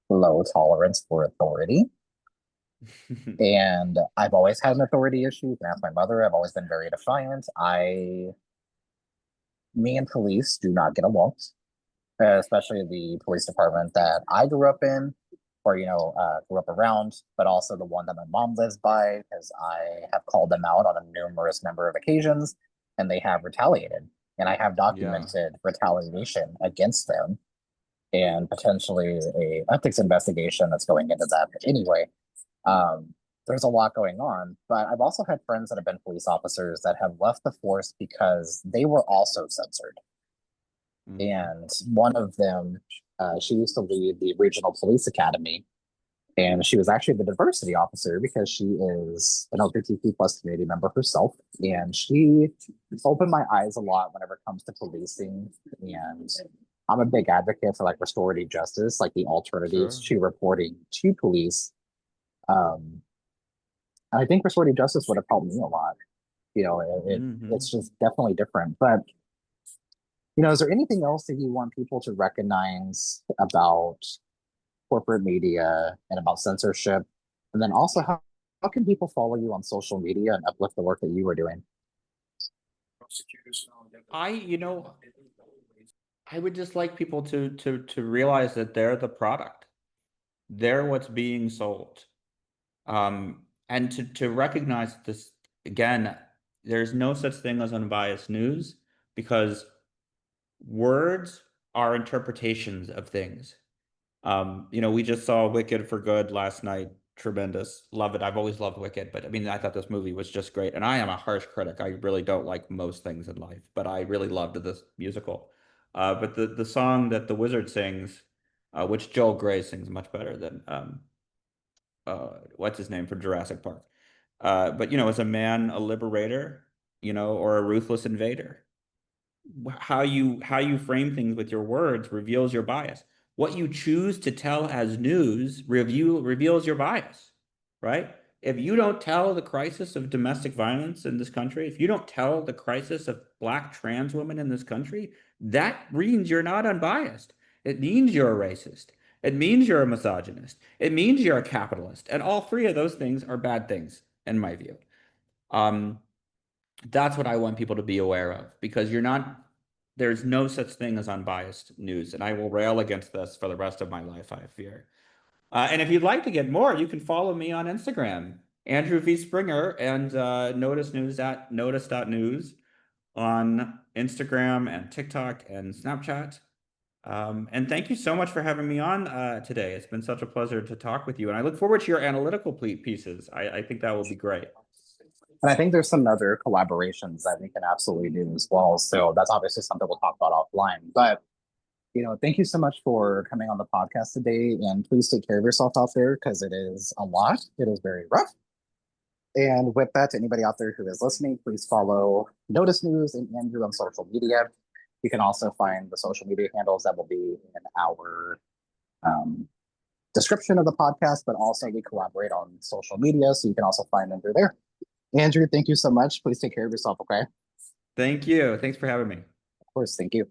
low tolerance for authority. And I've always had an authority issue. You can ask my mother. I've always been very defiant. Me and police do not get along, especially the police department that I grew up in, or grew up around, but also the one that my mom lives by, because I have called them out on a numerous number of occasions, and they have retaliated, and I have Yeah. documented retaliation against them, and potentially a ethics investigation that's going into that. But anyway, there's a lot going on, but I've also had friends that have been police officers that have left the force because they were also censored. Mhm. And one of them, she used to lead the regional police academy, and she was actually the diversity officer because she is an LGBTQ plus community member herself, and she opened my eyes a lot whenever it comes to policing. And I'm a big advocate for like restorative justice, like the alternatives Sure. to reporting to police. Um, and I think restorative justice would have helped me a lot. It's Hmm. just definitely different, but is there anything else that you want people to recognize about corporate media and about censorship? And then also, how can people follow you on social media and uplift the work that you are doing? You know, I would just like people to realize that they're the product. They're what's being sold. And to recognize this again, there's no such thing as unbiased news because words are interpretations of things. We just saw Wicked for Good last night. Tremendous. Love it. I've always loved Wicked, but I mean, I thought this movie was just great. And I am a harsh critic. I really don't like most things in life, but I really loved this musical. But the song that the wizard sings, which Joel Grey sings much better than what's his name from Jurassic Park. But is a man a liberator, or a ruthless invader? How you frame things with your words reveals your bias. What you choose to tell as news reveals your bias, right? If you don't tell the crisis of domestic violence in this country, if you don't tell the crisis of Black trans women in this country, that means you're not unbiased. It means you're a racist. It means you're a misogynist. It means you're a capitalist. And all three of those things are bad things, in my view. Um, that's what I want people to be aware of because there's no such thing as unbiased news. And I will rail against this for the rest of my life, I fear. And if you'd like to get more, you can follow me on Instagram, Andrew V. Springer, and Notice News at notice.news on Instagram and TikTok and Snapchat. And thank you so much for having me on today. It's been such a pleasure to talk with you. And I look forward to your analytical pieces. I think that will be great. And I think there's some other collaborations that we can absolutely do as well. So that's obviously something we'll talk about offline. But thank you so much for coming on the podcast today. And please take care of yourself out there because it is a lot. It is very rough. And with that, to anybody out there who is listening, please follow Notice News and Andrew on social media. You can also find the social media handles that will be in our um, description of the podcast, but also we collaborate on social media, so you can also find them through there. Andrew, thank you so much. Please take care of yourself, okay? Of Thank you. Thanks for having me. course, thank you.